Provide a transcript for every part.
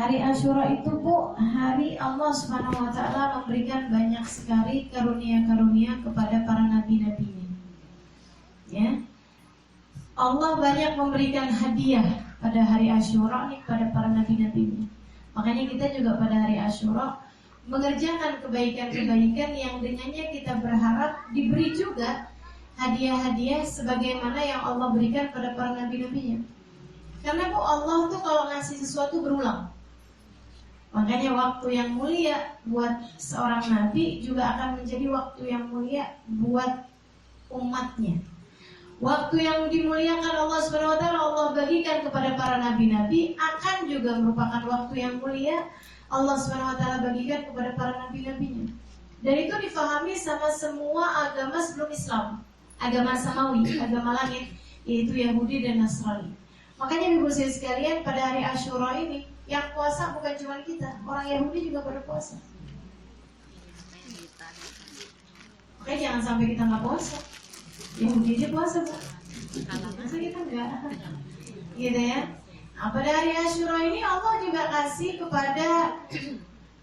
Hari Asyura itu Bu, hari Allah Subhanahu wa taala memberikan banyak sekali karunia-karunia kepada para nabi-nabinya. Ya. Allah banyak memberikan hadiah pada hari Asyura nih kepada para nabi-nabinya. Makanya kita juga pada hari Asyura mengerjakan kebaikan-kebaikan yang dengannya kita berharap diberi juga hadiah-hadiah sebagaimana yang Allah berikan pada para nabi-nabinya. Karena Bu, Allah tuh kalau ngasih sesuatu berulang. Makanya waktu yang mulia buat seorang nabi juga akan menjadi waktu yang mulia buat umatnya. Waktu yang dimuliakan Allah Subhanahu wa taala Allah bagikan kepada para nabi-nabi akan juga merupakan waktu yang mulia Allah Subhanahu wa taala bagikan kepada para nabi-nabinya. Dan itu difahami sama semua agama sebelum Islam. Agama samawi, agama langit, yaitu Yahudi dan Nasrani. Makanya Ibu saya sekalian, pada hari Asyura ini yang puasa bukan cuma kita, orang Yahudi juga pada puasa. Makanya jangan sampai kita nggak puasa. Yahudi aja puasa Bu, masa kita enggak, gitu ya. Nah, pada hari Asyura ini Allah juga kasih kepada,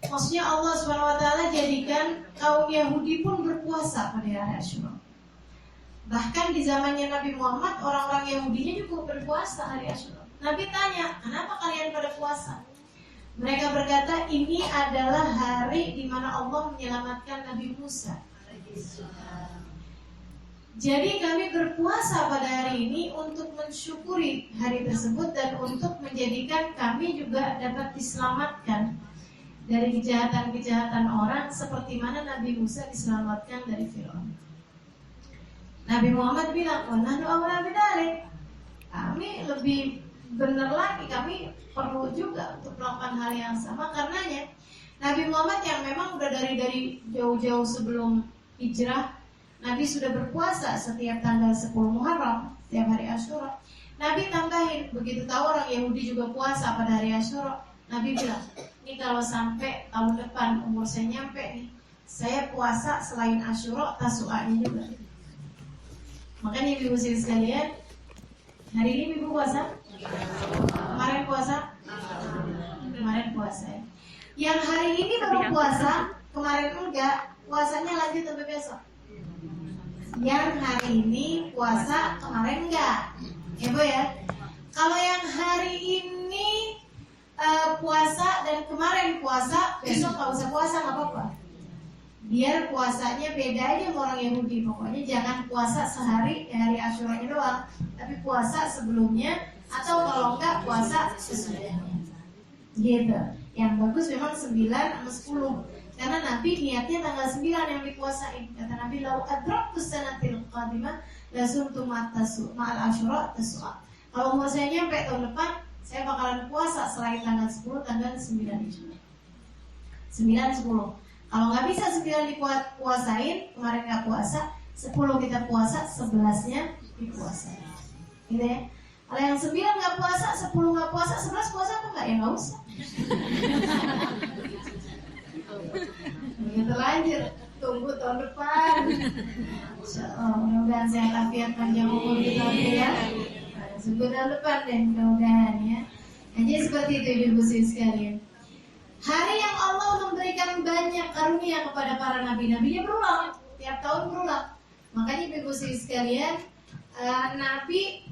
maksudnya Allah SWT jadikan kaum Yahudi pun berpuasa pada hari Asyura. Bahkan di zamannya Nabi Muhammad, orang-orang Yahudinya juga berpuasa hari Asyura. Nabi tanya, kenapa kalian pada puasa? Mereka berkata, ini adalah hari di mana Allah menyelamatkan Nabi Musa. Jadi kami berpuasa pada hari ini untuk mensyukuri hari tersebut dan untuk menjadikan kami juga dapat diselamatkan dari kejahatan-kejahatan orang seperti mana Nabi Musa diselamatkan dari Firaun. Nabi Muhammad bilang, "Oh, nahnu awla bidzalik." Kami lebih benar lagi, kami perlu juga untuk melakukan hal yang sama karenanya Nabi Muhammad yang memang udah dari jauh-jauh sebelum hijrah Nabi sudah berpuasa setiap tanggal 10 Muharram, setiap hari Asyura. Nabi tambahin, begitu tahu orang Yahudi juga puasa pada hari Asyura, Nabi bilang, ini kalau sampai tahun depan umur saya nyampe nih, saya puasa selain Asyura, Tasu'anya juga. Makanya ibu sekalian, hari ini ibu puasa? Kemarin puasa? Kemarin puasa ya. Yang hari ini baru puasa, kemarin enggak, puasanya lanjut sampai besok. Yang hari ini puasa, kemarin enggak, ya Bu ya. Kalau yang hari ini puasa dan kemarin puasa, besok nggak usah puasa nggak apa-apa. Biar puasanya beda aja sama orang Yahudi. Pokoknya jangan puasa sehari hari Asyuranya doang, tapi puasa sebelumnya atau kalau enggak puasa sesudahnya. Gitu. Yang bagus memang 9 sama 10. Karena Nabi niatnya tanggal 9 yang dipuasain. Kata Nabi, "Lau adraktu sanatil qadimah la sumtu ma'al Asyura tasu'a." Kalau umur saya nyampe tahun depan, saya bakalan puasa selain tanggal 10, tanggal 9 Hijriah. 9, 10. Kalau nggak bisa 9 dipuasain, kemarin nggak puasa, 10 kita puasa, 11-nya dipuasain. Gitu ya. Kalau yang 9 nggak puasa, 10 nggak puasa, 11 puasa apa nggak? Ya nggak usah. Begitu lanjut, tunggu tahun depan. Insyaallah, mudah-mudahan sehat afiat panjang umur kita ya. Sebut tahun depan deh, mudah-mudahan ya. Nah, jadi seperti itu ibu sekalian. Hari yang Allah memberikan banyak karunia kepada para nabi-nabinya berulang, tiap tahun berulang. Makanya ibu sekalian, Nabi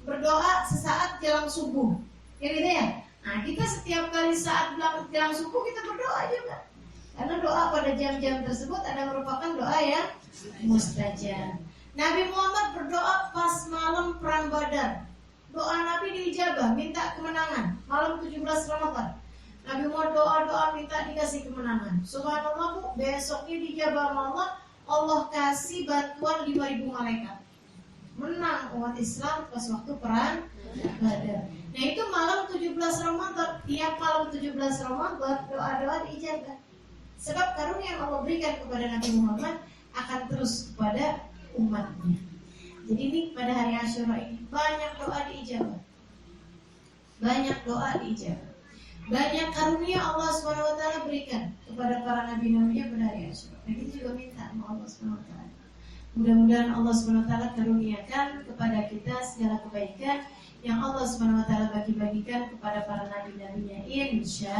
berdoa sesaat jelang subuh, ya gitu ya. Nah, kita setiap kali saat jelang subuh kita berdoa juga. Karena doa pada jam-jam tersebut ada merupakan doa yang mustajab. Nabi Muhammad berdoa pas malam perang Badar. Doa Nabi diijabah, minta kemenangan. Malam 17 Ramadan. Nabi Muhammad doa minta dikasih kemenangan. Subhanallah Bu, besoknya dijabah Allah, Allah kasih bantuan 5.000 malaikat. Menang umat Islam pas waktu perang Badar. Nah itu malam 17 Ramadan. Tiap malam 17 Ramadan doa-doa diijabah. Sebab karunia yang Allah berikan kepada Nabi Muhammad akan terus kepada umatnya. Jadi ini pada hari Asyura ini banyak doa diijabah. Banyak doa diijabah. Banyak karunia Allah SWT berikan kepada para nabi-nabinya pada hari Asyura. Dan kita juga minta sama Allah SWT. Mudah-mudahan Allah SWT karuniakan kepada kita segala kebaikan yang Allah Subhanahu wa taala bagi-bagikan kepada para nabi-nabinya, insya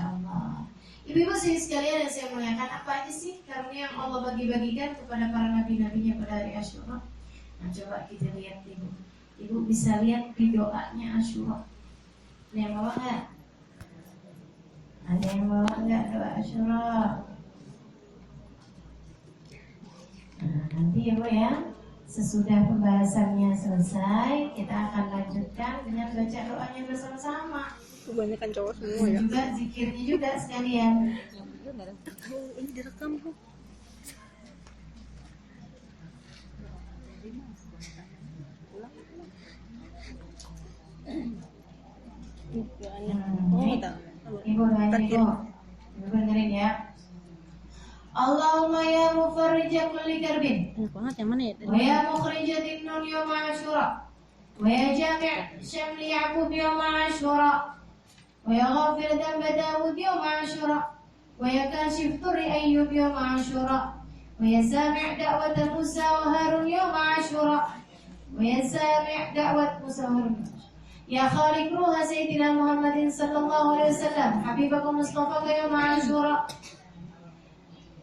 Allah. Ibu-ibu sekalian yang saya muliakan, apa aja sih karunia yang Allah bagi-bagikan kepada para nabi-nabinya pada hari Asyura? Nah, coba kita lihat ibu. Ibu bisa lihat di doanya Asyura. Ada yang bawa nggak? Ada yang bawa nggak doa Asyura? Nah, nanti ibu ya, sesudah pembahasannya selesai, kita akan lanjutkan dengan baca doanya bersama-sama. Kebanyakan cowok semua ya. Juga zikirnya juga sekalian. Ini direkam kok. Ibu doanya ibu. Ibu dengerin ya. Allahumma ya mufarrija kulli karbin. Enak banget yang mana ya? Wa ya mukhrijatin nun yawma Asyura. Wa ya jami' syamli Ya'qub yawma Asyura. Wa ya ghafir dhanba Dawud yawma Asyura. Wa ya kashif dhurri Ayyub yawma Asyura. Wa ya sami' da'wat Musa wa Harun yawma Asyura. Wa ya sami' da'wat Musa wa Harun. Ya khaliq ruha Sayyidina Muhammadin sallallahu alaihi wasallam, habibakum Mustafa yawma Asyura.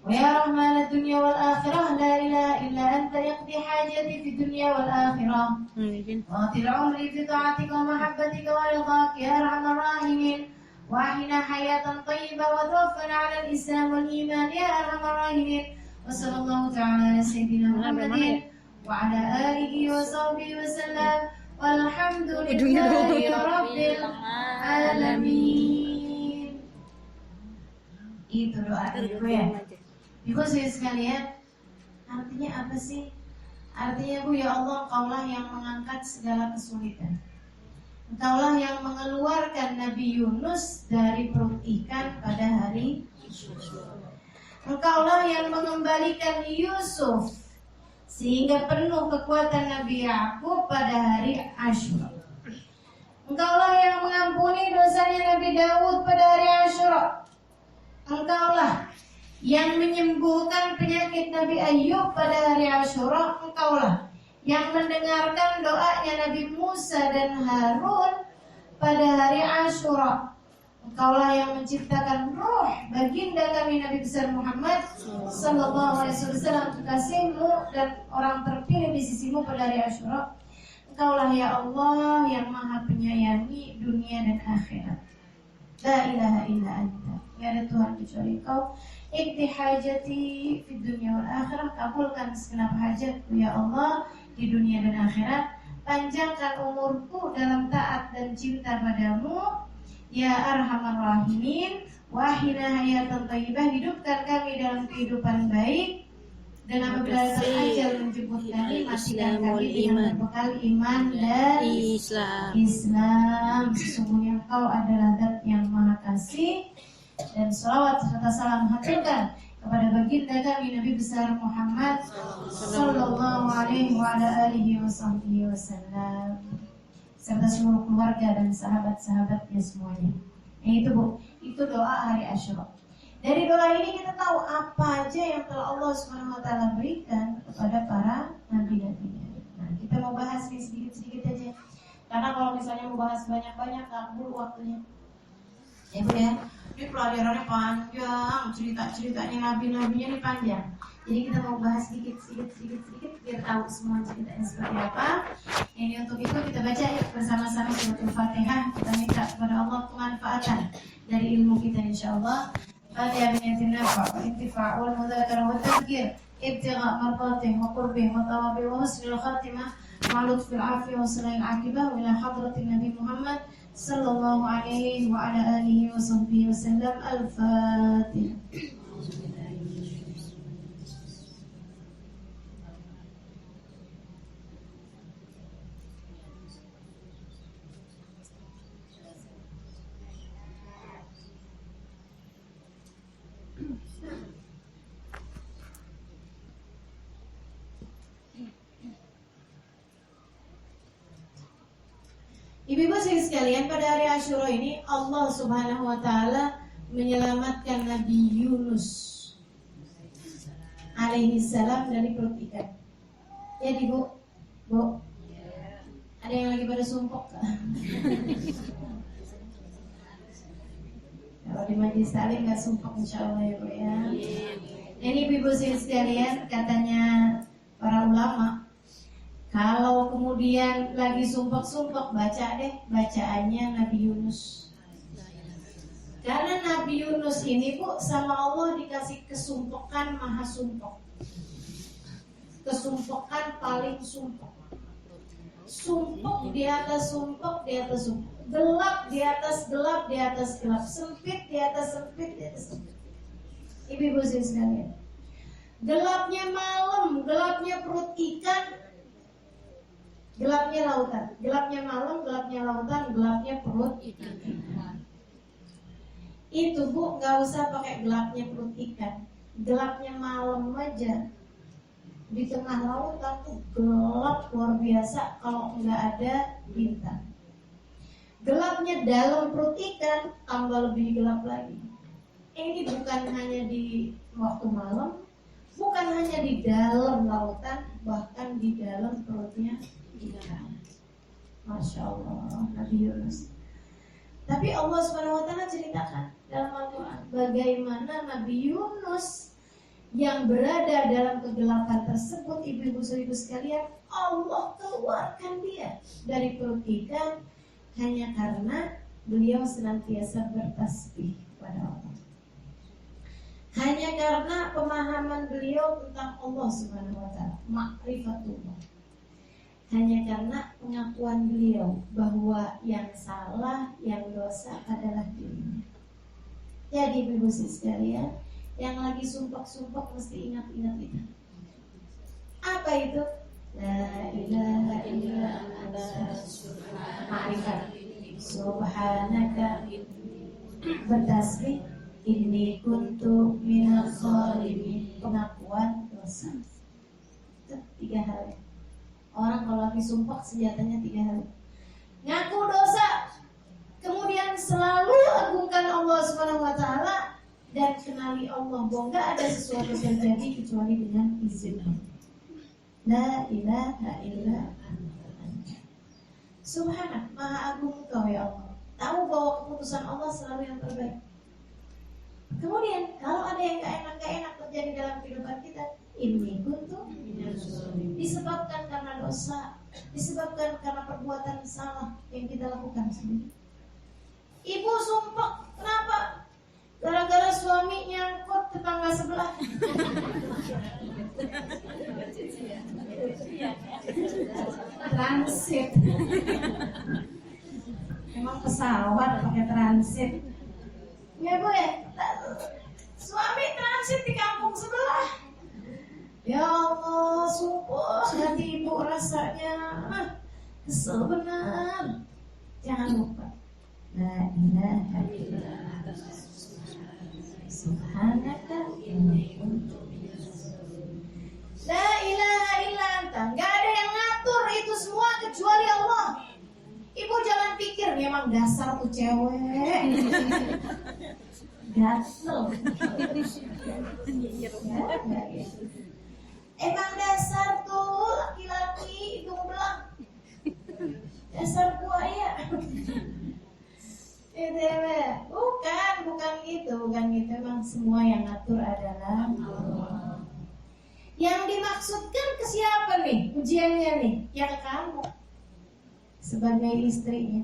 ويا رحمن الدنيا والآخرة لا إله إلا أنت يقضي حاجتي في الدنيا والآخرة واطل عمري في طاعتك ومحبتك ورضاك يا أرحم الراحمين وأحينا حياة طيبة وتوفنا على الإسلام والإيمان يا أرحم الراحمين وصلى الله تعالى على سيدنا محمد وعلى آله وصحبه وسلم والحمد لله رب العالمين. Itu doa ibu ya. Ibu saya sekalian, artinya apa sih? Artinya Bu, ya Allah, Engkaulah yang mengangkat segala kesulitan. Engkaulah yang mengeluarkan Nabi Yunus dari perut ikan pada hari Asyura. Engkaulah yang mengembalikan Yusuf sehingga penuh kekuatan Nabi Ya'qub pada hari Asyura. Engkaulah yang mengampuni dosanya Nabi Dawud pada hari Asyura. Engkaulah yang menyembuhkan penyakit Nabi Ayyub pada hari Asyura. Engkaulah yang mendengarkan doanya Nabi Musa dan Harun pada hari Asyura. Engkaulah yang menciptakan ruh baginda kami Nabi besar Muhammad sallallahu alaihi wasallam, kekasihmu dan orang terpilih di sisimu pada hari Asyura. Engkaulah ya Allah yang maha penyayangi dunia dan akhirat. La ilaha illa anta, tidak ada Tuhan kecuali Engkau. Ikti hajati di dunia wal akhirah, kabulkan segenap hajatku ya Allah di dunia dan akhirat. Panjangkan umurku dalam taat dan cinta padamu ya arhamar rahimin. Wahina hayatan thayyibah, hidupkan kami dalam kehidupan baik, dan apabila datang ajal menjemput kami, matikan kami dengan berbekal iman dan Islam. Sesungguhnya Engkau adalah Zat yang Maha Kasih. Dan salawat serta salam haturkan kepada baginda kami Nabi besar Muhammad sallallahu alaihi wa ala alihi wasallam, serta seluruh keluarga dan sahabat-sahabatnya semuanya. Itu Bu, itu doa hari Asyura. Dari doa ini kita tahu apa aja yang telah Allah Subhanahu wa taala berikan kepada para nabi-nabinya. Nah, kita mau bahas ini sedikit-sedikit aja. Karena kalau misalnya mau bahas banyak-banyak nggak buru waktunya. Ya Bu ya. Ini pelajarannya panjang, cerita-ceritanya nabi-nabinya ini panjang. Jadi kita mau bahas sedikit biar tahu semua ceritanya seperti apa. Ini untuk itu kita baca yuk bersama-sama suratul Fatihah. Kita minta kepada Allah kemanfaatan dari ilmu kita insyaallah. Fatihah biniyatin nafa' wa intifa' wal mudzakarah wa tadhkir ibtigha' mardatih wa qurbih wa thawabi wa husnil khatimah wa lutfil afiyah wa salil akibah wa ila hadratin Nabi Muhammad sallallahu alaihi wa ala alihi wa sahbihi wa sallam. Al-Fatihah. Ibu-ibu sekalian, pada hari Asyura ini Allah Subhanahu wa taala menyelamatkan Nabi Yunus alaihi salam dari perut ikan. Jadi Bu, Ada yang lagi pada sumpok? Kalau di majelis taklim nggak sumpok insya Allah ya Bu ya. Ini ibu sekalian, katanya para ulama, kalau kemudian lagi sumpok-sumpok, baca deh bacaannya Nabi Yunus. Karena Nabi Yunus ini Bu sama Allah dikasih kesumpokan maha sumpok. Kesumpokan paling sumpok. Sumpok di atas sumpok di atas sumpok. Gelap di atas gelap di atas gelap. Sempit di atas sempit di atas sempit. Ibu-ibu sekalian. Gelapnya malam, gelapnya perut ikan, gelapnya lautan. Gelapnya malam, gelapnya lautan, gelapnya perut ikan. Itu Bu, gak usah pakai gelapnya perut ikan. Gelapnya malam aja. Di tengah lautan tuh gelap luar biasa kalau nggak ada bintang. Gelapnya dalam perut ikan tambah lebih gelap lagi. Ini bukan hanya di waktu malam, bukan hanya di dalam lautan, bahkan di dalam perutnya ikan. Masya Allah, Nabi Yunus. Tapi Allah SWT ceritakan dalam Al-Quran bagaimana Nabi Yunus yang berada dalam kegelapan tersebut, ibu-ibu sekalian, Allah keluarkan dia dari perut ikan hanya karena beliau senantiasa bertasbih kepada Allah. Hanya karena pemahaman beliau tentang Allah Subhanahu wa taala, ma'rifatullah. Hanya karena pengakuan beliau bahwa yang salah, yang dosa adalah dirinya. Jadi ibu-ibu sekalian, yang lagi sumpah-sumpah mesti ingat-ingat itu. Apa itu? La ilaha illa anta ma'rifat. Subhanaka, bertasbih, inni kuntu minaz zalimin, pengakuan dosa. Itu 3 hal. Orang kalau lagi sumpah senjatanya 3 hal. Ngaku dosa, kemudian selalu agungkan Allah Subhanahu wa taala, dan kenali Allah bahwa nggak ada sesuatu yang terjadi kecuali dengan izin Allah. La ilaha illa anta. Subhanak, maha agung Engkau ya Allah. Tahu bahwa keputusan Allah selalu yang terbaik. Kemudian kalau ada yang gak enak terjadi dalam kehidupan kita, ini kuntu disebabkan karena dosa, disebabkan karena perbuatan salah yang kita lakukan sendiri. Ibu sumpah, kenapa? Gara-gara suami nyangkut tetangga sebelah. Transit. Emang pesawat pakai transit. Ya Bu ya, suami transit di kampung sebelah. Ya Allah, sumpah hati ibu rasanya kesel benar. Jangan lupa, la ilaha illallah, subhanaka inni kuntu minaz zalimin. La ilaha illa anta. Gak ada yang ngatur itu semua kecuali Allah. Ibu jangan pikir memang dasar tuh cewek. Gatel. Ya. Emang dasar tuh laki-laki hidung belang. Dasar buaya. Bukan gitu. Emang semua yang ngatur adalah Allah. Yang dimaksudkan ke siapa nih? Ujiannya nih, ya ke kamu sebagai istrinya,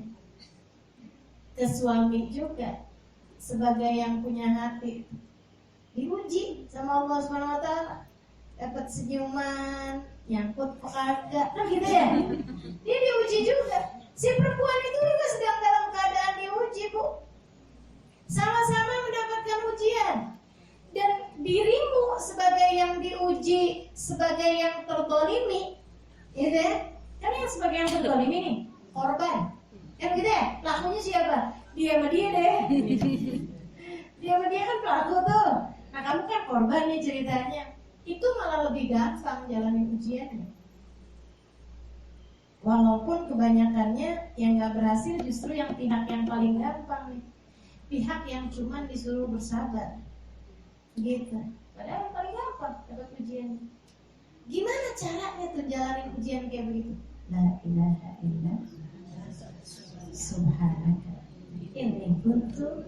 ke suami juga sebagai yang punya hati. Diuji sama Allah Subhanahu wa taala. Dapat senyuman, nyangkut kok kagak, kan gitu ya. Dia diuji juga. Si perempuan itu juga sedang dalam keadaan diuji, Bu. Sama-sama mendapatkan ujian. Dan dirimu sebagai yang diuji, sebagai yang terdolimi, gitu ya. Kan yang sebagai yang terdolimi nih, korban. Kan gitu ya, pelakunya siapa? Dia sama dia deh. Dia sama dia kan pelaku tuh. Nah kamu kan korban nih ceritanya. Itu malah lebih gampang jalanin ujiannya. Walaupun kebanyakannya yang gak berhasil justru yang pihak yang paling gampang nih. Pihak yang cuman disuruh bersabar. Gitu. Padahal yang paling gampang dapat ujian. Gimana caranya tuh jalanin ujian kayak begitu? La ilaha illa subhanaka inni kuntu.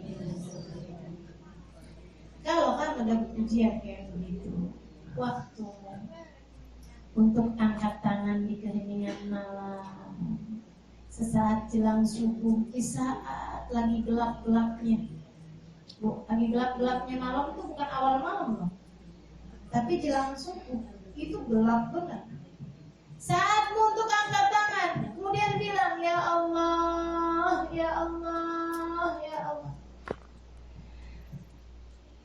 Kalau kan ada ujian kayak begitu, waktu untuk angkat tangan di keheningan malam, sesaat jelang subuh, di saat lagi gelap-gelapnya. Bu, lagi gelap-gelapnya malam itu bukan awal malam loh, tapi jelang subuh itu gelap benar. Saatmu untuk angkat tangan, kemudian bilang ya Allah, ya Allah, ya Allah.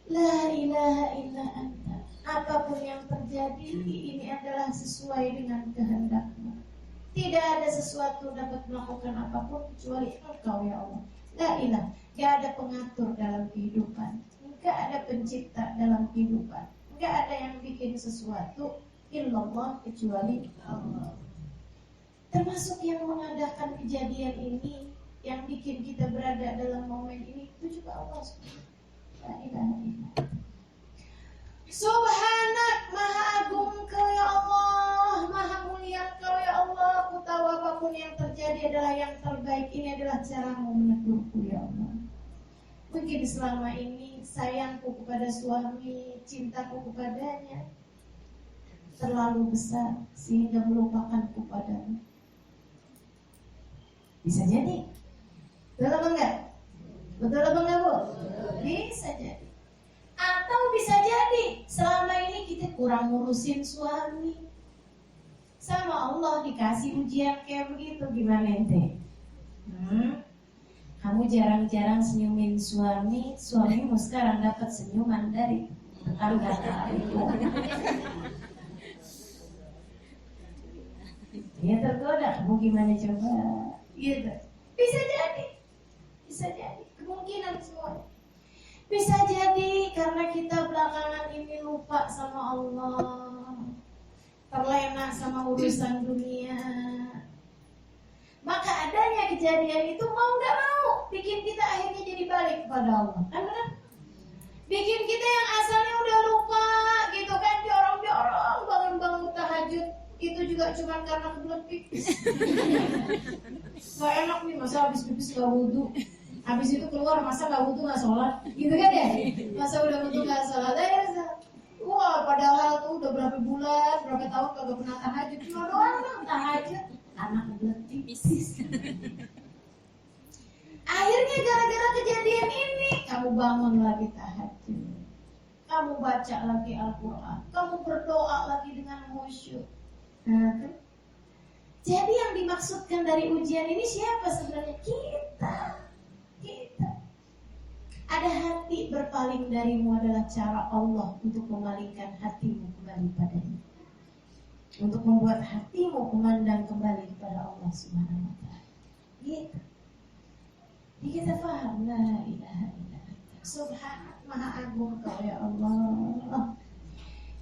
La ilaha illa anta. Apapun yang terjadi ini adalah sesuai dengan kehendak-Mu. Tidak ada sesuatu dapat melakukan apapun kecuali Engkau ya Allah. La ilah. Gak ada pengatur dalam kehidupan. Gak ada pencipta dalam kehidupan. Gak ada yang bikin sesuatu illallah kecuali Allah. Termasuk yang mengadakan kejadian ini, yang bikin kita berada dalam momen ini, itu juga Allah subhanahu. La ilaha illa Subhanak, maha agung Kau ya Allah, maha mulia Kau ya Allah. Aku tahu apapun yang terjadi adalah yang terbaik. Ini adalah caramu menegurku ya Allah. Mungkin selama ini sayangku kepada suami, cintaku kepadanya terlalu besar sehingga melupakanku padamu. Bisa jadi. Betul apa enggak? Betul apa enggak, Bu? Bisa jadi. Atau bisa jadi selama ini kita kurang ngurusin suami. Sama Allah dikasih ujian kayak begitu, gimana ente? Kamu jarang-jarang senyumin suami, suamimu sekarang dapat senyuman dari tetangga kamu. Dia tergoda, mau gimana coba? Gitu. Bisa jadi, kemungkinan semua. Bisa jadi karena kita belakangan ini lupa sama Allah, terlena sama urusan dunia. Maka adanya kejadian itu mau gak mau bikin kita akhirnya jadi balik kepada Allah. Kan benar? Bikin kita yang asalnya udah lupa gitu kan, jorong-jorong bangun-bangun tahajud. Itu juga cuma karena kebelet pipis. Gak enak nih, masa habis pipis gak wudhu, habis itu keluar masa gak wudhu gak sholat, gitu kan ya? Masa udah wudhu gak sholat, wah padahal tuh udah berapa bulan, berapa tahun kagak pernah tahajud. Cuma doang lah tahajud, anak kebelet pipis. Akhirnya gara-gara kejadian ini, kamu bangun lagi tahajud, kamu baca lagi Al-Quran, kamu berdoa lagi dengan khusyuk. Nah, jadi yang dimaksudkan dari ujian ini siapa sebenarnya? Kita. Ada hati berpaling darimu adalah cara Allah untuk memalingkan hatimu kembali padanya, untuk membuat hatimu memandang kembali kepada Allah Subhanahu wa Ta'ala. Gitu. Jadi kita paham, la ilaha illa anta subhanak, maha agung Kau ya Allah.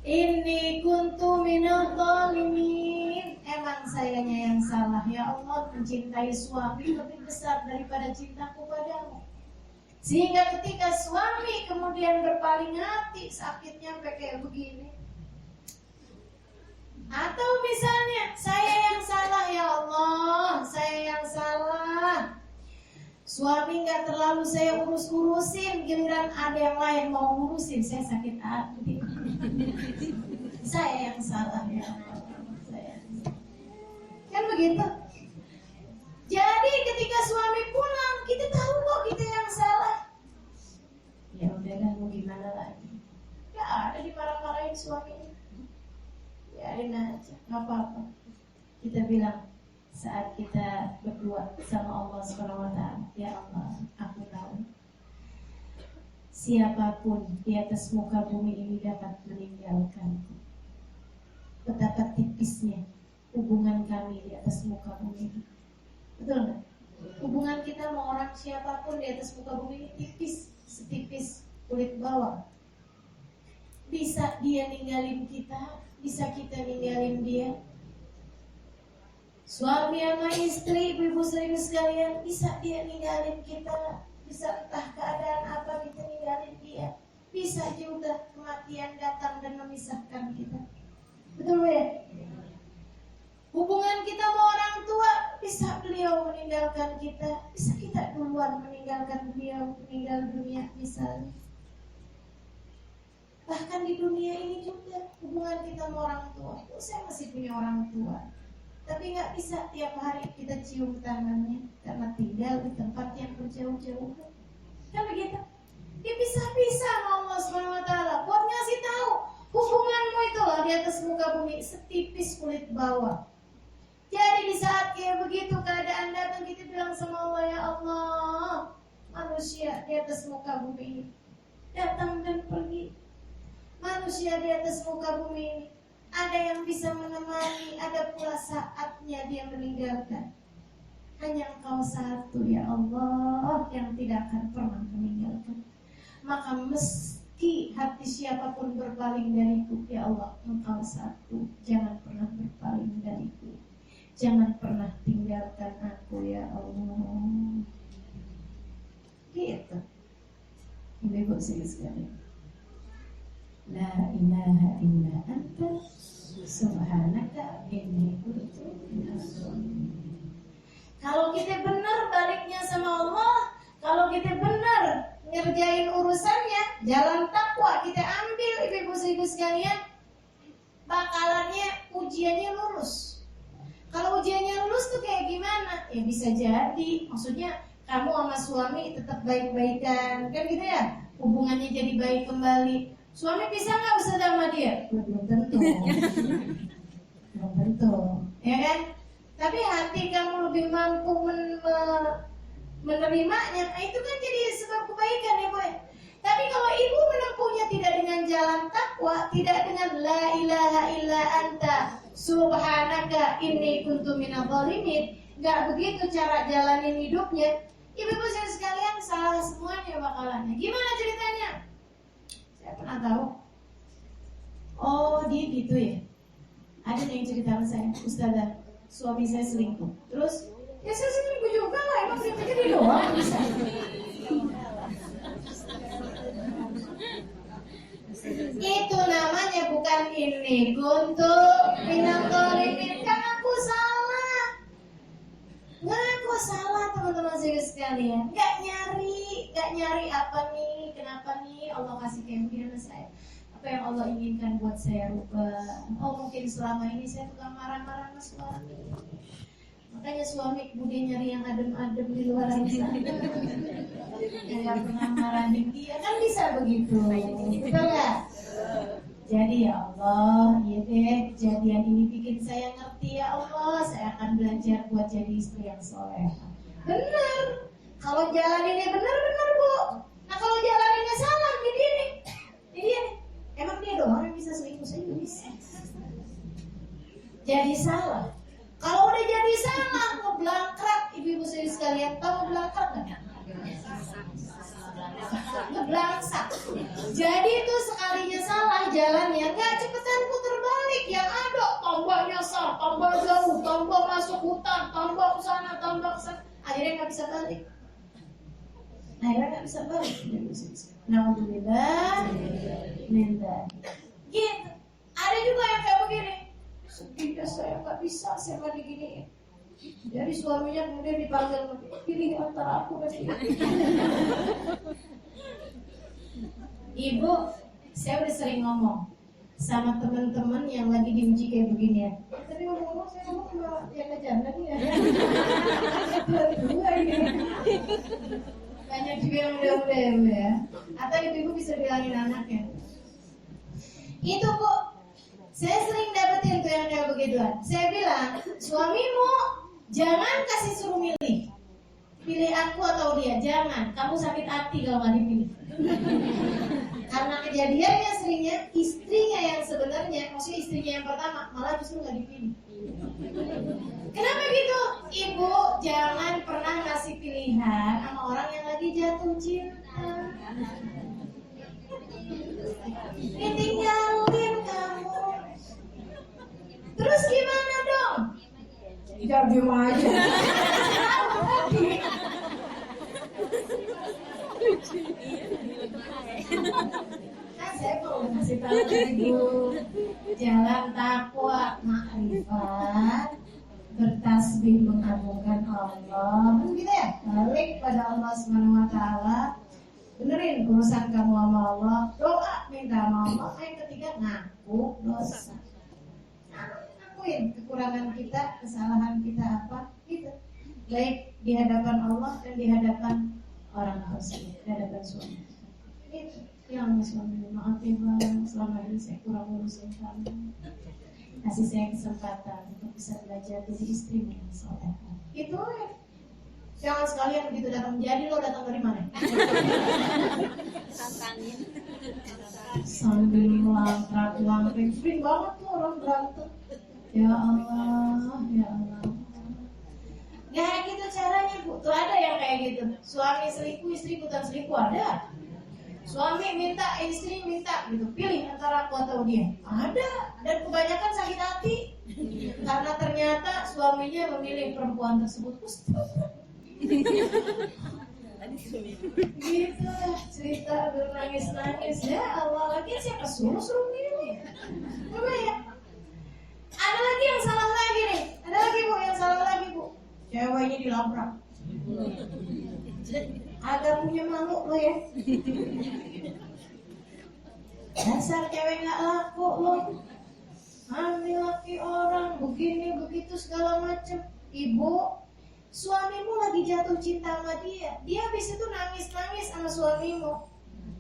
Inni kuntu minadh dhalimin. Emang sayanya yang salah ya Allah, mencintai suami lebih besar daripada cintaku padamu. Sehingga ketika suami kemudian berpaling hati, sakitnya sampai kayak begini. Atau misalnya saya yang salah ya Allah, saya yang salah. Suami gak terlalu saya urus-urusin, giliran ada yang lain mau ngurusin, saya sakit hati. Saya yang salah ya Allah. Kan begitu. Jadi ketika suami pulang, kita tahu kok kita yang salah. Ya udahlah, mau gimana lagi? Gak ada dimarah-marahin suaminya. Biarin aja, gak apa-apa. Kita bilang saat kita berdua sama Allah Subhanahu wa Ta'ala, ya Allah, aku tahu siapapun di atas muka bumi ini dapat meninggalkanku. Betapa tipisnya hubungan kami di atas muka bumi ini. Betul nggak? Hubungan kita sama orang siapapun di atas muka bumi ini tipis, setipis kulit bawang. Bisa dia ninggalin kita, bisa kita ninggalin dia. Suami sama istri, ibu-ibu seribu sekalian, bisa dia ninggalin kita, bisa entah keadaan apa kita ninggalin dia, bisa juga kematian datang dan memisahkan kita. Betul ya? Hubungan kita sama orang meninggal dunia misalnya. Bahkan di dunia ini juga hubungan kita sama orang tua. Saya masih punya orang tua, tapi nggak bisa tiap hari kita cium tangannya karena tinggal di tempat yang berjauh-jauh. Kan begitu? Dipisah-pisah sama Allah Subhanahu Wa Taala buat ngasih tahu hubunganmu itu loh di atas muka bumi setipis kulit bawah. Jadi di saat kayak begitu keadaan datang, kita bilang sama Allah, ya Allah, manusia di atas muka bumi ini datang dan pergi. Manusia di atas muka bumi ini ada yang bisa menemani, ada pula saatnya dia meninggalkan. Hanya Engkau satu ya Allah yang tidak akan pernah meninggalkan. Maka meski hati siapapun berpaling dariku, ya Allah, Engkau satu, jangan pernah berpaling dariku. Jangan pernah tinggalkan aku ya Allah. Gitu. Ibu-ibu sekalian. La ilaha illa anta subhanaka inni kuntu minaz zalimin. Kalau kita benar baliknya sama Allah, kalau kita benar ngerjain urusannya, jalan takwa kita ambil, ibu-ibu sekalian, bakalannya ujiannya lulus. Kalau ujiannya lulus tuh kayak gimana? Ya bisa jadi, maksudnya kamu sama suami tetap baik-baikan, kan gitu ya? Hubungannya jadi baik kembali. Suami bisa nggak bisa sama dia? Belum tentu. Belum tentu, ya kan? Tapi hati kamu lebih mampu menerimanya, itu kan jadi sebab kebaikan ya boy. Tapi kalau ibu menempuhnya tidak dengan jalan takwa, tidak dengan la ilaha illa anta subhanaka inni kuntu minadz zalimin, nggak begitu cara jalanin hidupnya, ibu-ibu sekalian salah semuanya bakalannya. Gimana ceritanya? Saya pernah tahu. Oh dia gitu ya. Ada yang cerita sama saya, Ustazah, suami saya selingkuh. Terus ya saya selingkuh juga lah, emang selingkuhnya dia doang bisa. Itu namanya bukan ini kuntu minadz zalimin. Kan aku salah. Ngaku salah teman-teman saya sekalian. Gak nyari apa nih, kenapa nih Allah kasih kayak begini sama saya. Apa yang Allah inginkan buat saya rubah. Oh mungkin selama ini saya tukang marah-marah sama suami. Makanya suami kemudian nyari yang adem-adem di luar sana. Yang gak pernah marahin dia, kan bisa begitu. Betul gak? Jadi ya Allah, ya deh, kejadian ini bikin saya ngerti ya Allah, saya akan belajar buat jadi istri yang soleh. Bener. Kalau jalaninnya bener Bu. Nah kalau jalaninnya salah, jadi ini emang dia doang yang bisa selingkuh, saya juga bisa. Jadi salah. Kalau udah jadi salah, ngeblangkrak, ibu-ibu saya sekalian, tahu ngeblangkrak nggak? Ngeblangsak. Jadi itu sekalinya salah jalannya, nggak cepetan putar balik. Yang ada tambah nyasar, tambah jauh, tambah masuk hutan, tambah ke sana, tambah ke sana. Akhirnya nggak bisa balik. Alhamdulillah. Minta. Gitu. Ada juga yang kayak begini. Sedih saya nggak bisa, saya mau diginiin. Jadi suaminya kemudian dipanggil, pilih antara aku dan dia. Ibu, saya udah sering ngomong sama teman-teman yang lagi diuji kayak begini ya. Tadi ngomong-ngomong saya ngomong sama yang janda nih ya. Dua ini. Banyak juga yang udah ya. Atau ibu-ibu bisa bilangin anaknya. Itu Bu, saya sering dapetin tuh yang kayak begituan. Saya bilang, suamimu jangan kasih suruh milih. Pilih aku atau dia, jangan. Kamu sakit hati kalau nggak dipilih. Karena kejadiannya seringnya istrinya yang sebenarnya, maksudnya istrinya yang pertama malah justru nggak dipilih. Kenapa gitu? Ibu jangan pernah kasih pilihan sama orang yang lagi jatuh cinta. Ditinggalin kamu. Terus gimana dong? Jangan diem aja. Kan saya mau kasih tahu ibu jalan takwa makrifat, bertasbih mengagungkan Allah, kan gitu ya, balik pada Allah Subhanahu Wa Taala, benerin urusan kamu sama Allah, doa minta sama Allah. Yang ketiga ngaku dosa, ngakuin kekurangan kita, kesalahan kita apa gitu, baik di hadapan Allah dan di hadapan orang tua saya, di hadapan suami itu. Yang suami, maaf ya bang, selama ini saya kurang ngurusin kamu, kasih saya kesempatan untuk bisa belajar jadi istri yang soleh. Itu ya. Jangan sekalian begitu datang, jadi lo datang dari mana? Tantangin. Sambil melangkah-langkah, sering banget tuh orang berantem. Ya Allah, ya Allah. Gak gitu caranya bu, tuh ada yang kayak gitu. Suami selingkuh, istri ikutan selingkuh, ada. Suami minta, istri minta, gitu. Pilih antara aku atau dia. Ada, dan kebanyakan sakit hati karena ternyata suaminya memilih perempuan tersebut. Gitu cerita bernangis-nangis. Ya Allah, lagi siapa suruh milih? Coba ya. Ada lagi yang salah lagi nih. Ada lagi bu yang salah lagi bu. Ceweknya dilabrak. Agak punya malu lo ya. Dasar cewek nggak laku lo. Ambil laki orang begini begitu segala macem. Ibu, suamimu lagi jatuh cinta sama dia. Dia habis itu nangis-nangis sama suamimu.